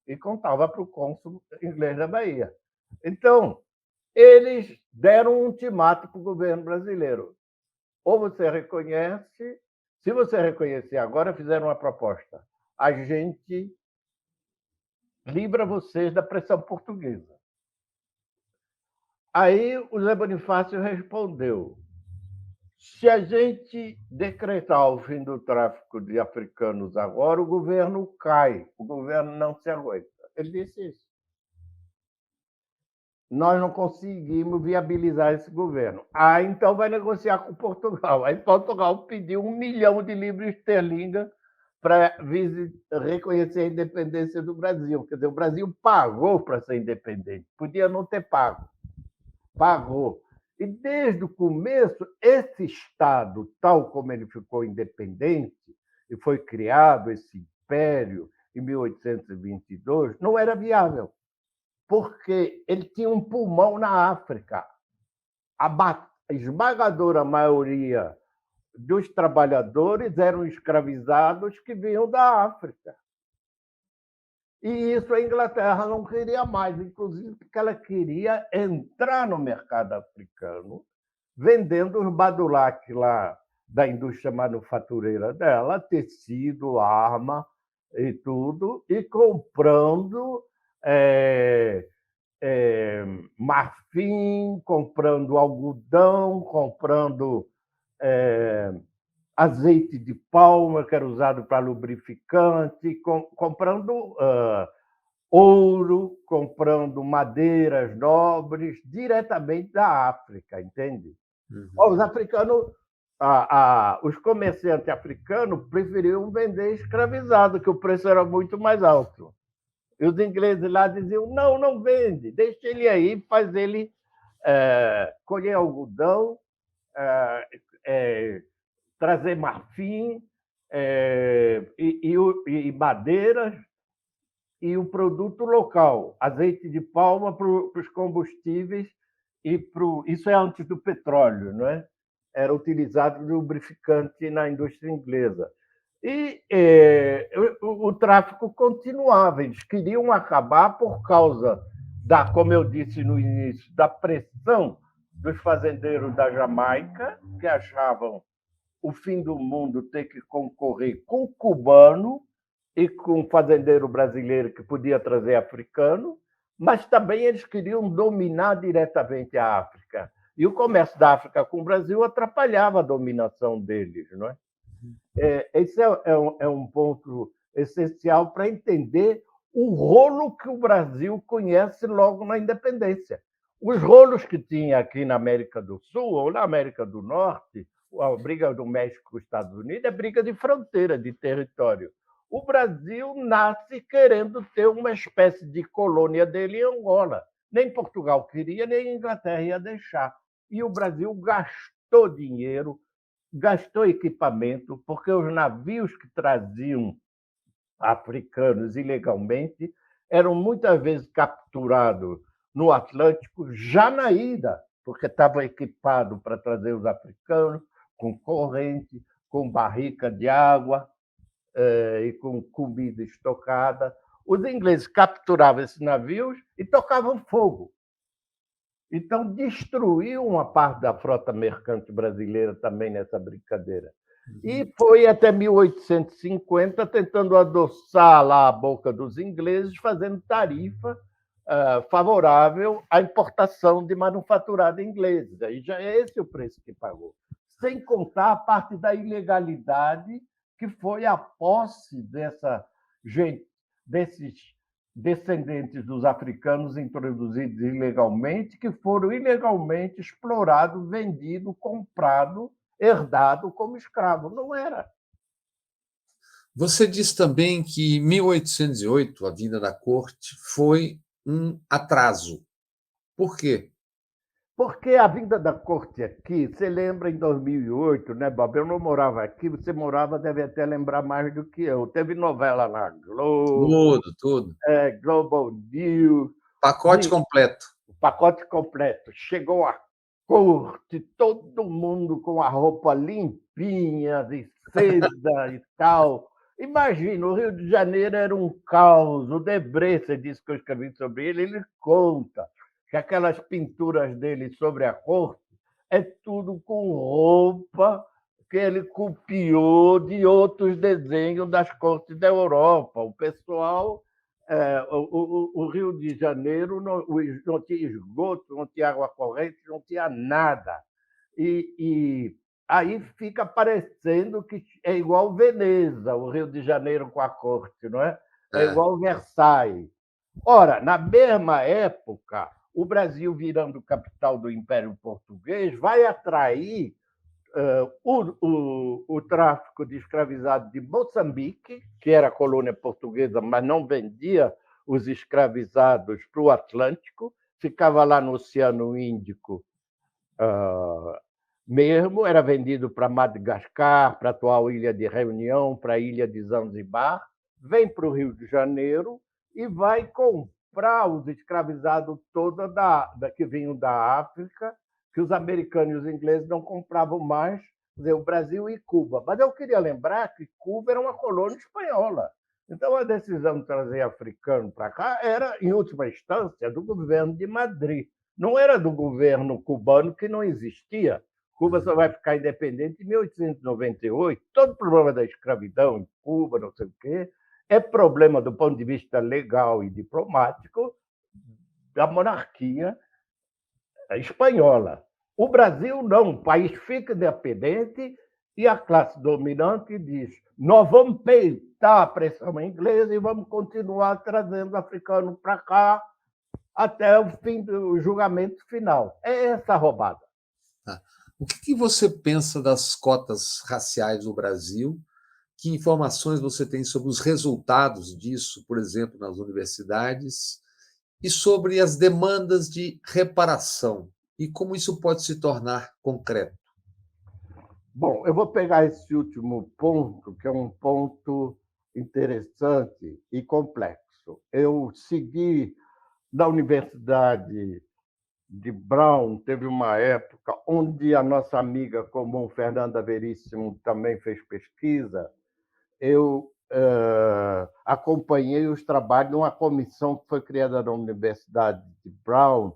e contava para o cônsul inglês da Bahia. Então, eles deram um ultimato para o governo brasileiro. Ou você reconhece, se você reconhecer agora, fizeram uma proposta. A gente livra vocês da pressão portuguesa. Aí o Zé Bonifácio respondeu: se a gente decretar o fim do tráfico de africanos agora, o governo cai, o governo não se aguenta. Ele disse isso. Nós não conseguimos viabilizar esse governo. Então vai negociar com Portugal. Aí Portugal pediu 1 milhão de libras esterlingas para reconhecer a independência do Brasil. Quer dizer, o Brasil pagou para ser independente. Podia não ter pago. Pagou. E desde o começo, esse Estado, tal como ele ficou independente, e foi criado esse império em 1822, não era viável, porque ele tinha um pulmão na África. A esmagadora maioria dos trabalhadores eram escravizados que vinham da África. E isso a Inglaterra não queria mais, inclusive porque ela queria entrar no mercado africano, vendendo os badulaques lá da indústria manufatureira dela, tecido, arma e tudo, e comprando marfim, comprando algodão, comprando azeite de palma, que era usado para lubrificante, comprando ouro, comprando madeiras nobres, diretamente da África, entende? Os africanos, os comerciantes africanos preferiam vender escravizado, que o preço era muito mais alto. E os ingleses lá diziam: não, não vende, deixa ele aí, faz ele colher algodão, trazer marfim e madeiras, e o produto local, azeite de palma para os combustíveis, isso é antes do petróleo, não é? Era utilizado lubrificante na indústria inglesa. E o tráfico continuava, eles queriam acabar por causa como eu disse no início, da pressão dos fazendeiros da Jamaica, que achavam o fim do mundo ter que concorrer com o cubano e com o fazendeiro brasileiro que podia trazer africano, mas também eles queriam dominar diretamente a África. E o comércio da África com o Brasil atrapalhava a dominação deles, não é? Esse é um ponto essencial para entender o rolo que o Brasil conhece logo na independência. Os rolos que tinha aqui na América do Sul ou na América do Norte, a briga do México com os Estados Unidos é briga de fronteira, de território. O Brasil nasce querendo ter uma espécie de colônia dele em Angola. Nem Portugal queria, nem a Inglaterra ia deixar. E o Brasil gastou dinheiro, gastou equipamento, porque os navios que traziam africanos ilegalmente eram muitas vezes capturados no Atlântico já na ida, porque estavam equipados para trazer os africanos com corrente, com barrica de água e com comida estocada. Os ingleses capturavam esses navios e tocavam fogo. Então, destruiu uma parte da frota mercante brasileira também nessa brincadeira. E foi até 1850 tentando adoçar lá a boca dos ingleses, fazendo tarifa favorável à importação de manufaturado inglês. Aí já é esse o preço que pagou. Sem contar a parte da ilegalidade, que foi a posse desses descendentes dos africanos introduzidos ilegalmente, que foram ilegalmente explorados, vendidos, comprados, herdado como escravo. Não era. Você diz também que 1808, a vinda da corte, foi um atraso. Por quê? Porque a vinda da corte aqui, você lembra em 2008, né, Bob? Eu não morava aqui, você morava, deve até lembrar mais do que eu. Teve novela na Globo, Tudo, tudo. Global News, Pacote completo. o pacote completo. Chegou a corte, todo mundo com a roupa limpinha, de seda e tal. Imagina, o Rio de Janeiro era um caos. O Debré, você disse que eu escrevi sobre ele, ele conta que aquelas pinturas dele sobre a corte é tudo com roupa que ele copiou de outros desenhos das cortes da Europa. O pessoal o Rio de Janeiro não tinha esgoto, não tinha água corrente, não tinha nada. E aí fica parecendo que é igual Veneza, o Rio de Janeiro com a corte, não é? É É, igual Versailles. Ora, na mesma época, o Brasil, virando capital do Império Português, vai atrair o tráfico de escravizados de Moçambique, que era colônia portuguesa, mas não vendia os escravizados para o Atlântico, ficava lá no Oceano Índico mesmo, era vendido para Madagascar, para a atual Ilha de Reunião, para a Ilha de Zanzibar, vem para o Rio de Janeiro e vai comprar os escravizados todos que vinham da África, que os americanos e os ingleses não compravam mais, quer dizer, o Brasil e Cuba. Mas eu queria lembrar que Cuba era uma colônia espanhola. Então, a decisão de trazer africano para cá era, em última instância, do governo de Madrid. Não era do governo cubano, que não existia. Cuba só vai ficar independente em 1898. Todo o problema da escravidão em Cuba, não sei o quê, é problema do ponto de vista legal e diplomático da monarquia espanhola. O Brasil não, o país fica independente e a classe dominante diz: nós vamos peitar a pressão inglesa e vamos continuar trazendo africano para cá até o fim do julgamento final. É essa a roubada. tá. O que você pensa das cotas raciais no Brasil? Que informações você tem sobre os resultados disso, por exemplo, nas universidades, e sobre as demandas de reparação e como isso pode se tornar concreto? Bom, eu vou pegar esse último ponto, que é um ponto interessante e complexo. Eu segui na Universidade de Brown, teve uma época onde a nossa amiga comum, Fernanda Veríssimo, também fez pesquisa. Eu acompanhei os trabalhos de uma comissão que foi criada na Universidade de Brown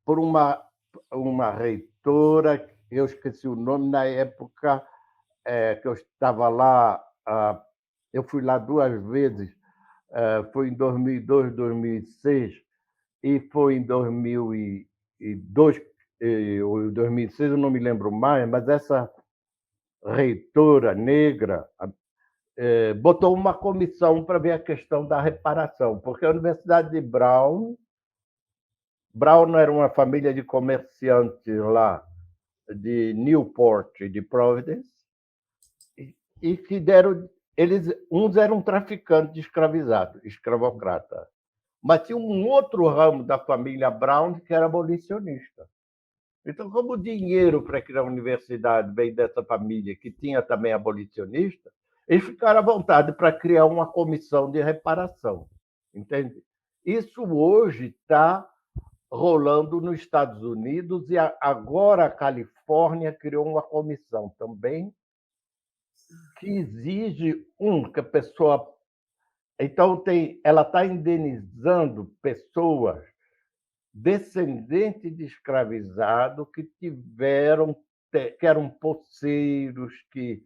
por uma reitora, eu esqueci o nome, na época que eu estava lá, eu fui lá duas vezes, foi em 2002, 2006, e foi em 2002 ou 2006, eu não me lembro mais, mas essa reitora negra botou uma comissão para ver a questão da reparação, porque a Universidade de Brown era uma família de comerciantes lá de Newport e de Providence, e que deram. Uns eram traficantes de escravizados, escravocrata, mas tinha um outro ramo da família Brown que era abolicionista. Então, como o dinheiro para criar a universidade veio dessa família que tinha também abolicionista, eles ficaram à vontade para criar uma comissão de reparação. Entende? Isso hoje está rolando nos Estados Unidos e agora a Califórnia criou uma comissão também que exige que a pessoa. Então, ela está indenizando pessoas descendentes de escravizado que eram poceiros, que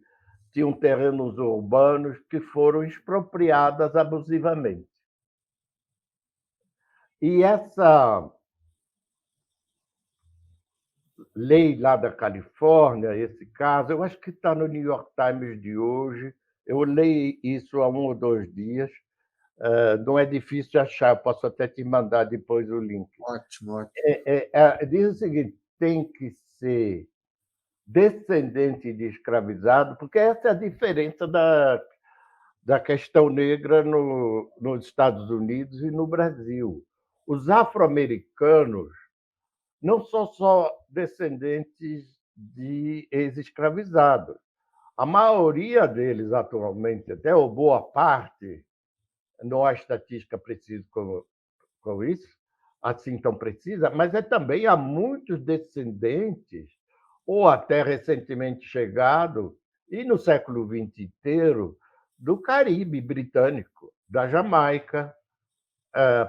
tinham terrenos urbanos, que foram expropriadas abusivamente. E essa lei lá da Califórnia, esse caso, eu acho que está no New York Times de hoje. Eu leio isso há 1 ou 2 dias. Não é difícil achar, eu posso até te mandar depois o link. Ótimo, ótimo. Diz o seguinte: tem que ser descendente de escravizado, porque essa é a diferença da questão negra nos Estados Unidos e no Brasil. Os afro-americanos não são só descendentes de ex-escravizados. A maioria deles, atualmente, até ou boa parte, não há estatística precisa com isso, assim tão precisa, mas também há muitos descendentes, ou até recentemente chegados, e no século XX inteiro, do Caribe britânico, da Jamaica,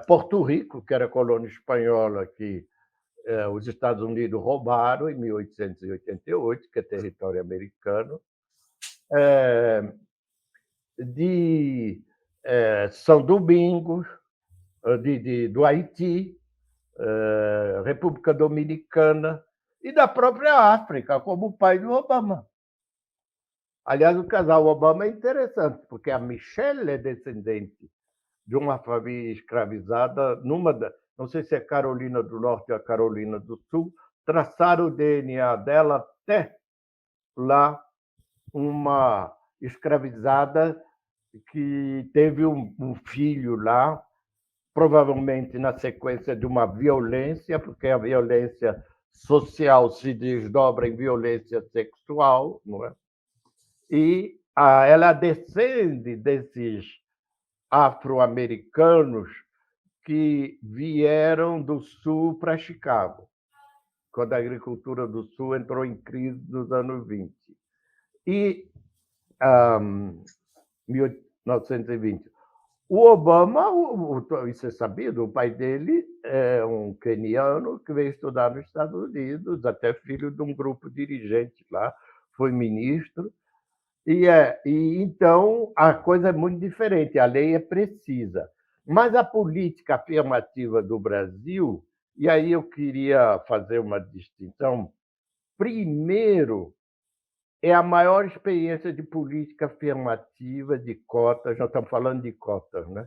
Porto Rico, que era colônia espanhola, que os Estados Unidos roubaram em 1888, que é território americano, de São Domingos, do Haiti, República Dominicana e da própria África, como o pai do Obama. Aliás, o casal Obama é interessante, porque a Michelle é descendente de uma família escravizada, não sei se é Carolina do Norte ou a Carolina do Sul, traçaram o DNA dela até lá, uma escravizada que teve um filho lá, provavelmente na sequência de uma violência, porque a violência social se desdobra em violência sexual, não é? E ela descende desses afro-americanos que vieram do Sul para Chicago, quando a agricultura do Sul entrou em crise nos anos 20. E, 1920. O Obama, isso é sabido, o pai dele é um queniano que veio estudar nos Estados Unidos, até filho de um grupo dirigente lá, foi ministro. E então a coisa é muito diferente, a lei é precisa. Mas a política afirmativa do Brasil, e aí eu queria fazer uma distinção, primeiro, é a maior experiência de política afirmativa de cotas, nós estamos falando de cotas, né?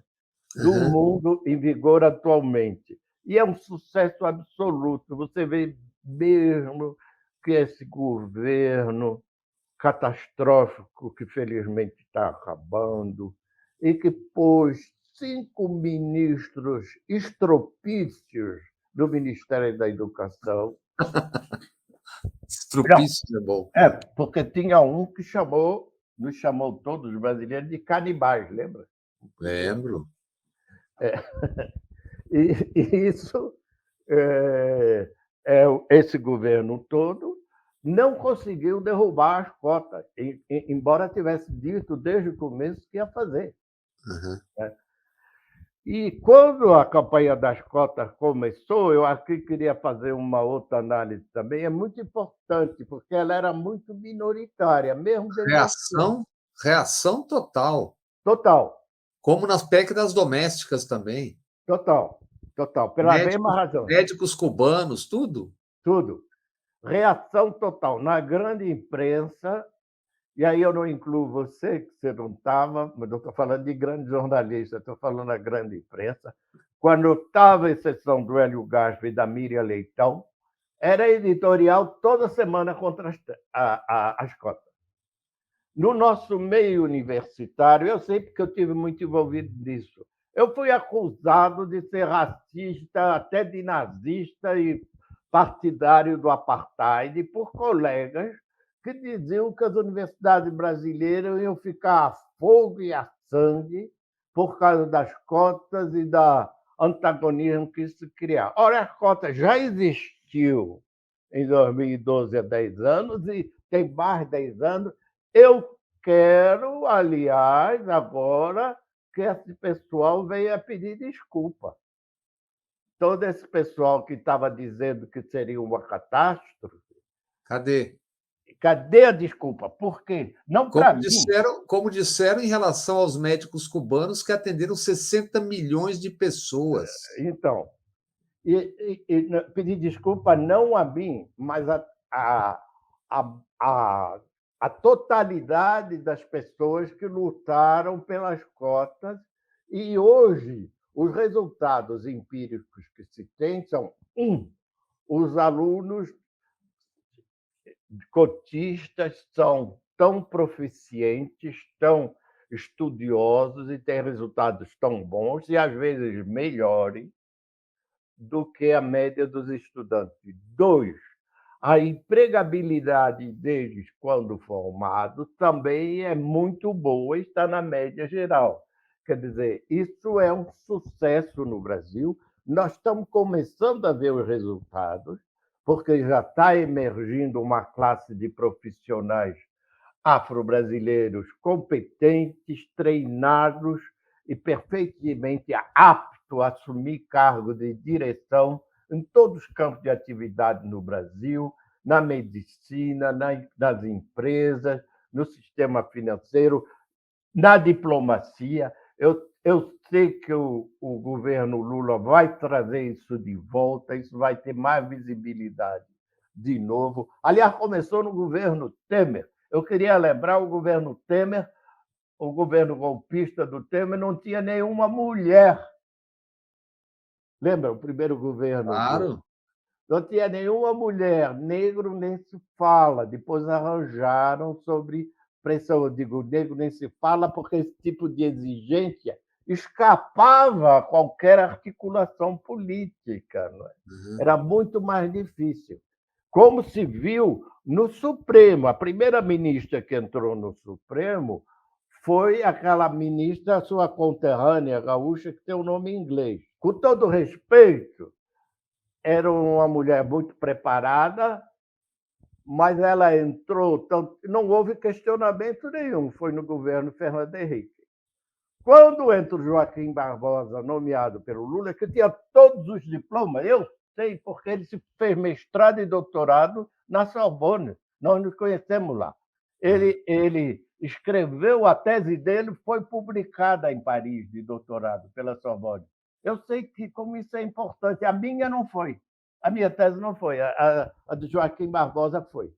Do Aham. mundo em vigor atualmente. E é um sucesso absoluto. Você vê mesmo que esse governo catastrófico, que felizmente está acabando, e que pôs 5 ministros estropícios do Ministério da Educação. Não, Estrupício é bom. porque tinha um que nos chamou todos os brasileiros de canibais, lembra? Lembro. E isso, esse governo todo não conseguiu derrubar as cotas, embora tivesse dito desde o começo que ia fazer. Aham. E quando a campanha das cotas começou, eu aqui queria fazer uma outra análise também, é muito importante, porque ela era muito minoritária, mesmo denunciando. Reação total, Total, como nas PEC domésticas também. total, total, pela mesma Médicos razão, médicos cubanos, tudo. tudo. Reação total. Na grande imprensa, e aí eu não incluo você, que você não estava, mas eu estou falando de grande jornalista, estou falando da grande imprensa. Quando estava a exceção do Hélio Gaspe e da Miriam Leitão, era editorial toda semana contra as cotas. No nosso meio universitário, eu sei porque eu tive muito envolvido nisso. Eu fui acusado de ser racista, até de nazista e partidário do apartheid, por colegas que diziam que as universidades brasileiras iam ficar a fogo e a sangue por causa das cotas e da antagonismo que isso criar. Ora, as cotas já existiu em 2012 há 10 anos e tem mais 10 anos. Eu quero, aliás, agora que esse pessoal venha pedir desculpa. Todo esse pessoal que estava dizendo que seria uma catástrofe, Cadê? cadê a desculpa? Por quê? Não para mim. Como disseram em relação aos médicos cubanos que atenderam 60 milhões de pessoas. Então, pedir desculpa não a mim, mas a, a, a totalidade das pessoas que lutaram pelas cotas. E hoje, os resultados empíricos que se tem são: os alunos cotistas são tão proficientes, tão estudiosos e têm resultados tão bons e, às vezes, melhores do que a média dos estudantes. Dois, a empregabilidade deles, quando formados, também é muito boa, está na média geral. Quer dizer, isso é um sucesso no Brasil. Nós estamos começando a ver os resultados, porque já está emergindo uma classe de profissionais afro-brasileiros competentes, treinados e perfeitamente aptos a assumir cargo de direção em todos os campos de atividade no Brasil, na medicina, nas empresas, no sistema financeiro, na diplomacia. Eu sei que o governo Lula vai trazer isso de volta, isso vai ter mais visibilidade de novo. Aliás, começou no governo Temer. Eu queria lembrar o governo Temer, o governo golpista do Temer, não tinha nenhuma mulher. Lembra o primeiro governo do. Claro. Não tinha nenhuma mulher, negro nem se fala. Depois arranjaram sobre pressão. Eu digo, negro nem se fala, porque esse tipo de exigência escapava a qualquer articulação política. Não é? Uhum. Era muito mais difícil. Como se viu no Supremo, a primeira ministra que entrou no Supremo foi aquela ministra, sua conterrânea gaúcha, que tem o nome em inglês. Com todo respeito, era uma mulher muito preparada, mas ela entrou, então, não houve questionamento nenhum, foi no governo Fernando Henrique. Quando entra o Joaquim Barbosa, nomeado pelo Lula, que tinha todos os diplomas, eu sei, porque ele se fez mestrado e doutorado na Sorbonne, nós nos conhecemos lá. Ele escreveu, a tese dele foi publicada em Paris, de doutorado, pela Sorbonne. Eu sei que como isso é importante. A minha não foi. A minha tese não foi. A do Joaquim Barbosa foi.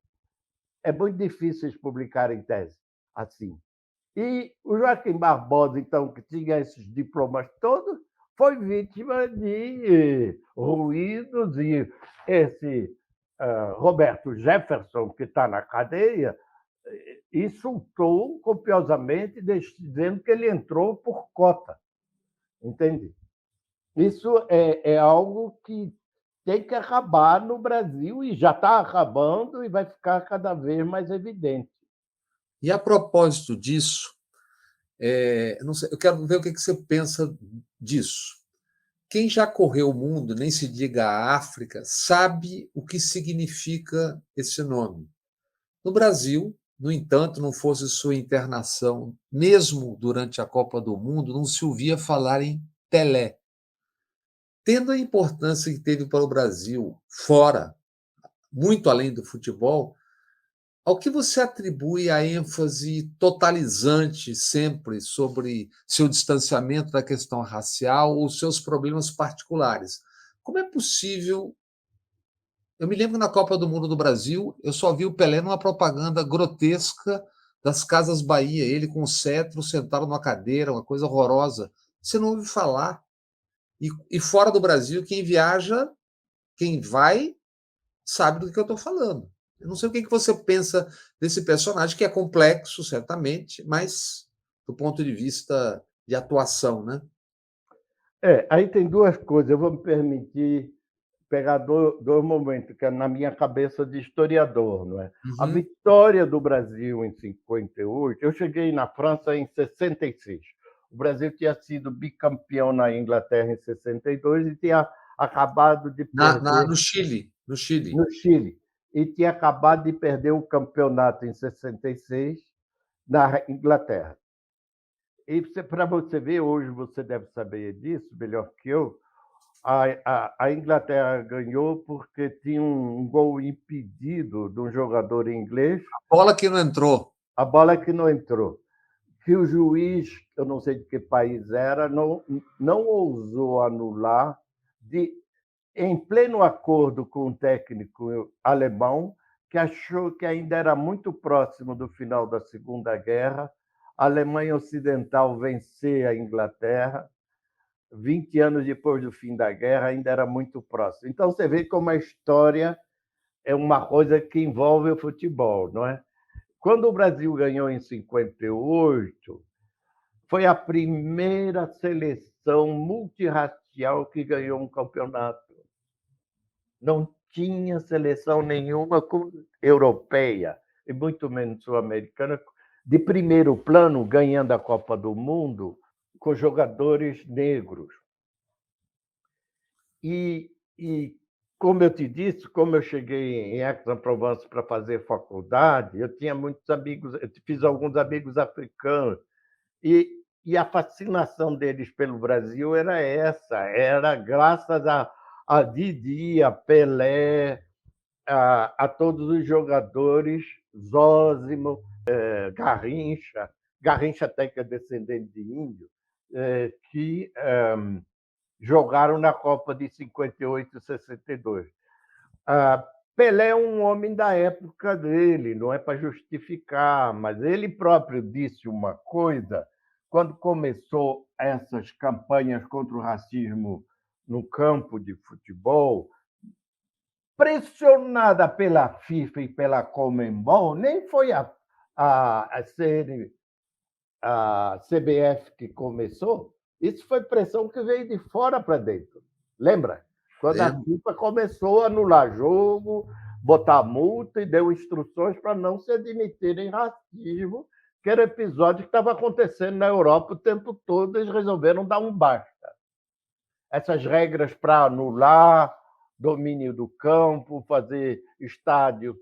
É muito difícil eles publicarem tese assim. E o Joaquim Barbosa, então, que tinha esses diplomas todos, foi vítima de ruídos e esse Roberto Jefferson, que está na cadeia, insultou copiosamente, dizendo que ele entrou por cota. Entende? Isso é algo que tem que acabar no Brasil e já está acabando e vai ficar cada vez mais evidente. E a propósito disso, não sei, eu quero ver o que você pensa disso. Quem já correu o mundo, nem se diga a África, sabe o que significa esse nome. No Brasil, no entanto, não fosse sua internação, mesmo durante a Copa do Mundo, não se ouvia falar em Pelé. Tendo a importância que teve para o Brasil fora, muito além do futebol, ao que você atribui a ênfase totalizante sempre sobre seu distanciamento da questão racial ou seus problemas particulares? Como é possível? Eu me lembro na Copa do Mundo do Brasil, eu só vi o Pelé numa propaganda grotesca das Casas Bahia, ele com o cetro sentado numa cadeira, uma coisa horrorosa. Você não ouve falar. E fora do Brasil, quem viaja, quem vai, sabe do que eu estou falando. Eu não sei o que você pensa desse personagem, que é complexo, certamente, mas do ponto de vista de atuação, né? Aí tem duas coisas. Eu vou me permitir pegar dois momentos, que é na minha cabeça de historiador. Não é? A Uhum. vitória do Brasil em 58, eu cheguei na França em 66. O Brasil tinha sido bicampeão na Inglaterra em 62 e tinha acabado de perder No Chile, no Chile. no Chile. E tinha acabado de perder o campeonato em 66 na Inglaterra. E para você ver, hoje você deve saber disso melhor que eu, a Inglaterra ganhou porque tinha um gol impedido de um jogador inglês, Bola que não entrou. a bola que não entrou. Que o juiz, eu não sei de que país era, não ousou anular, em pleno acordo com o técnico alemão, que achou que ainda era muito próximo do final da Segunda Guerra, a Alemanha Ocidental vencer a Inglaterra, 20 anos depois do fim da guerra, ainda era muito próximo. Então, você vê como a história é uma coisa que envolve o futebol, não é? Quando o Brasil ganhou em 58, foi a primeira seleção multirracial que ganhou um campeonato. Não tinha seleção nenhuma europeia, e muito menos sul-americana, de primeiro plano, ganhando a Copa do Mundo, com jogadores negros. E, como eu te disse, como eu cheguei em Aix-en-Provence para fazer faculdade, eu tinha muitos amigos, eu fiz alguns amigos africanos, e a fascinação deles pelo Brasil era essa, era graças a Didi, a Pelé, a todos os jogadores, Zósimo, Garrincha, Garrincha até que é descendente de índio, que jogaram na Copa de 58 e 62. Pelé é um homem da época dele, não é para justificar, mas ele próprio disse uma coisa quando começou essas campanhas contra o racismo no campo de futebol, pressionada pela FIFA e pela Conmebol, nem foi a CBF que começou, isso foi pressão que veio de fora para dentro. Lembra? Quando a FIFA começou a anular jogo, botar multa e deu instruções para não se admitirem racismo, que era episódio que estava acontecendo na Europa o tempo todo, eles resolveram dar um basta. Essas regras para anular domínio do campo, fazer estádio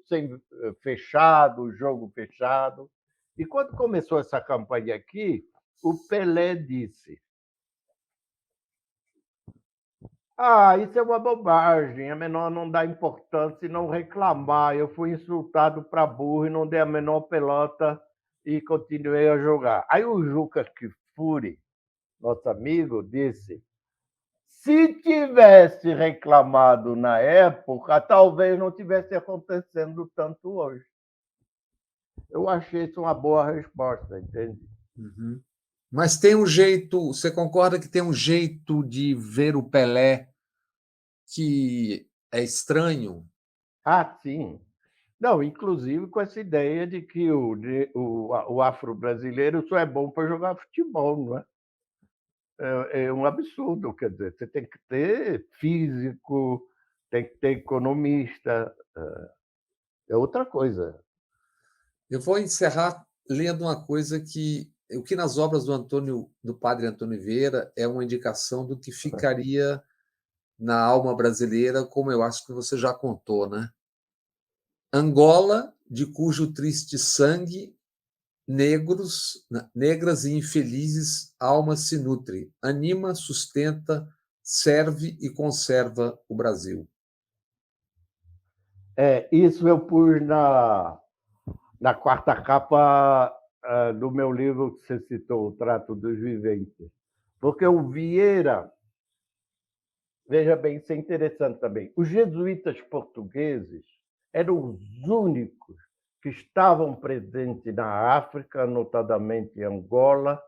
fechado, jogo fechado. E quando começou essa campanha aqui, o Pelé disse: isso é uma bobagem, é melhor não dar importância e não reclamar. Eu fui insultado para burro e não dei a menor pelota e continuei a jogar. Aí o Juca Kfouri, nosso amigo, disse: se tivesse reclamado na época, talvez não tivesse acontecendo tanto hoje. Eu achei isso uma boa resposta, entende? Uhum. Mas tem um jeito, você concorda que tem um jeito de ver o Pelé que é estranho? Sim. Não, inclusive com essa ideia de que o afro-brasileiro só é bom para jogar futebol, não é? É um absurdo, quer dizer, você tem que ter físico, tem que ter economista, é outra coisa. Eu vou encerrar lendo uma coisa que o que nas obras do padre Antônio Vieira é uma indicação do que ficaria na alma brasileira, como eu acho que você já contou, né? Angola, de cujo triste sangue negras e infelizes almas se nutre, anima, sustenta, serve e conserva o Brasil. Isso eu pus na quarta capa do meu livro que você citou, O Trato dos Viventes. Porque o Vieira, veja bem, isso é interessante também, os jesuítas portugueses eram os únicos que estavam presentes na África, notadamente em Angola,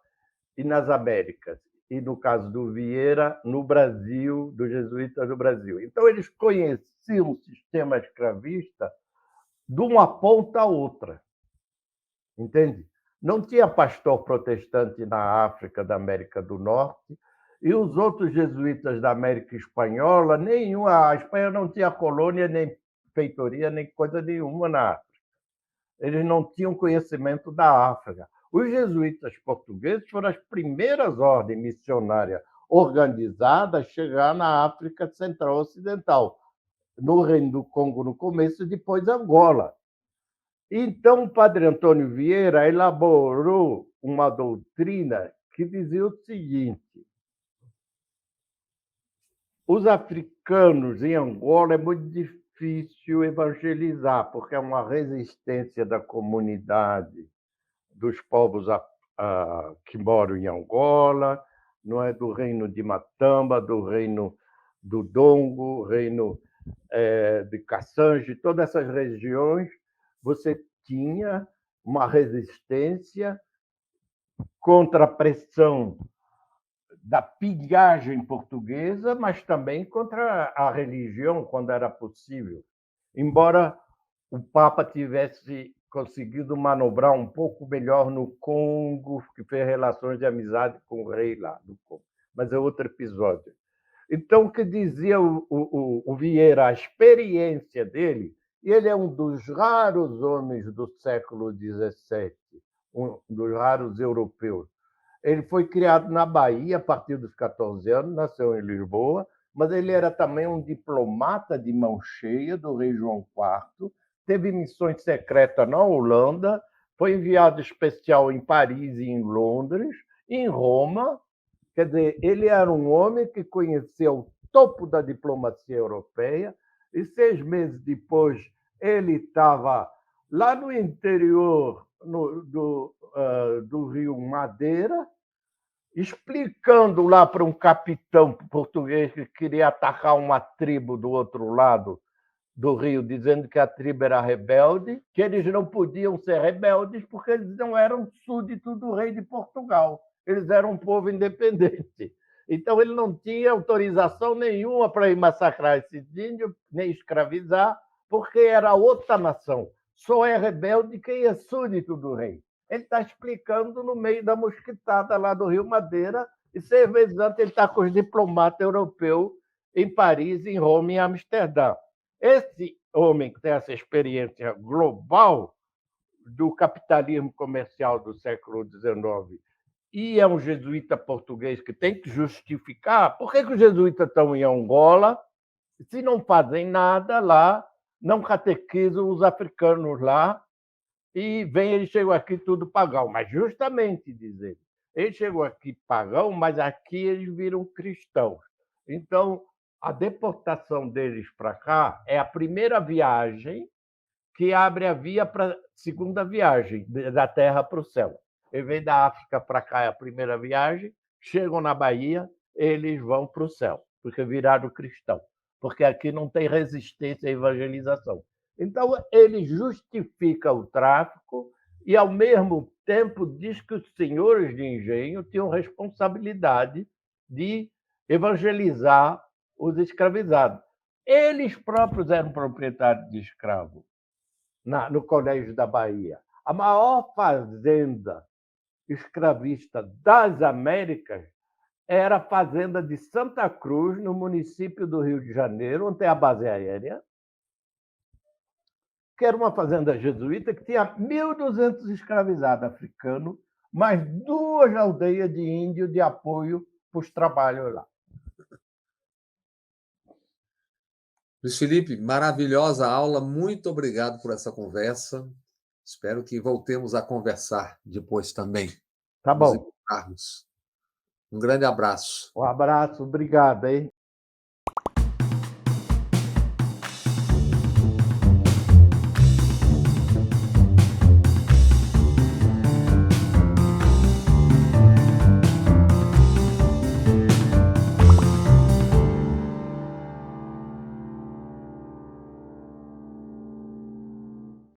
e nas Américas. E, no caso do Vieira, no Brasil, dos jesuítas no Brasil. Então, eles conheciam o sistema escravista de uma ponta a outra. Entende? Não tinha pastor protestante na África da América do Norte, e os outros jesuítas da América Espanhola, nenhum. A Espanha não tinha colônia, nem feitoria, nem coisa nenhuma na África. Eles não tinham conhecimento da África. Os jesuítas portugueses foram as primeiras ordens missionárias organizadas a chegar na África Central Ocidental, no Reino do Congo no começo e depois Angola. Então, o padre Antônio Vieira elaborou uma doutrina que dizia o seguinte: os africanos em Angola é muito difícil evangelizar, porque é uma resistência da comunidade dos povos que moram em Angola, não é do reino de Matamba, do reino do Dongo, reino de Kassange, todas essas regiões, você tinha uma resistência contra a pressão da pilhagem portuguesa, mas também contra a religião, quando era possível. Embora o Papa tivesse conseguido manobrar um pouco melhor no Congo, que fez relações de amizade com o rei lá do Congo. Mas é outro episódio. Então, o que dizia o Vieira, a experiência dele, e ele é um dos raros homens do século XVII, um dos raros europeus. Ele foi criado na Bahia a partir dos 14 anos, nasceu em Lisboa, mas ele era também um diplomata de mão cheia do rei João IV, teve missões secretas na Holanda, foi enviado especial em Paris e em Londres, em Roma. Quer dizer, ele era um homem que conheceu o topo da diplomacia europeia e 6 meses depois ele estava lá no interior do Rio Madeira, explicando lá para um capitão português que queria atacar uma tribo do outro lado do rio, dizendo que a tribo era rebelde, que eles não podiam ser rebeldes porque eles não eram súditos do rei de Portugal. Eles eram um povo independente. Então, ele não tinha autorização nenhuma para ir massacrar esses índios, nem escravizar, porque era outra nação. Só é rebelde quem é súdito do rei. Ele está explicando no meio da mosquitada lá do Rio Madeira, e 6 meses antes ele está com os diplomatas europeus em Paris, em Roma e em Amsterdã. Esse homem que tem essa experiência global do capitalismo comercial do século XIX e é um jesuíta português que tem que justificar por que os jesuítas estão em Angola se não fazem nada lá, não catequizam os africanos lá, e vem, ele chegou aqui tudo pagão. Mas justamente, diz ele chegou aqui pagão, mas aqui eles viram cristãos. Então, a deportação deles para cá é a primeira viagem que abre a via para a segunda viagem, da terra para o céu. Ele vem da África para cá, é a primeira viagem, chegam na Bahia, eles vão para o céu, porque viraram cristão, porque aqui não tem resistência à evangelização. Então, ele justifica o tráfico e, ao mesmo tempo, diz que os senhores de engenho tinham responsabilidade de evangelizar os escravizados. Eles próprios eram proprietários de escravos no Colégio da Bahia. A maior fazenda escravista das Américas era a fazenda de Santa Cruz, no município do Rio de Janeiro, onde tem a base aérea, que era uma fazenda jesuíta que tinha 1.200 escravizados africanos, mais 2 aldeias de índios de apoio para os trabalhos lá. Luiz Felipe, maravilhosa aula, muito obrigado por essa conversa. Espero que voltemos a conversar depois também. Tá bom. Um grande abraço. Um abraço, obrigado, hein?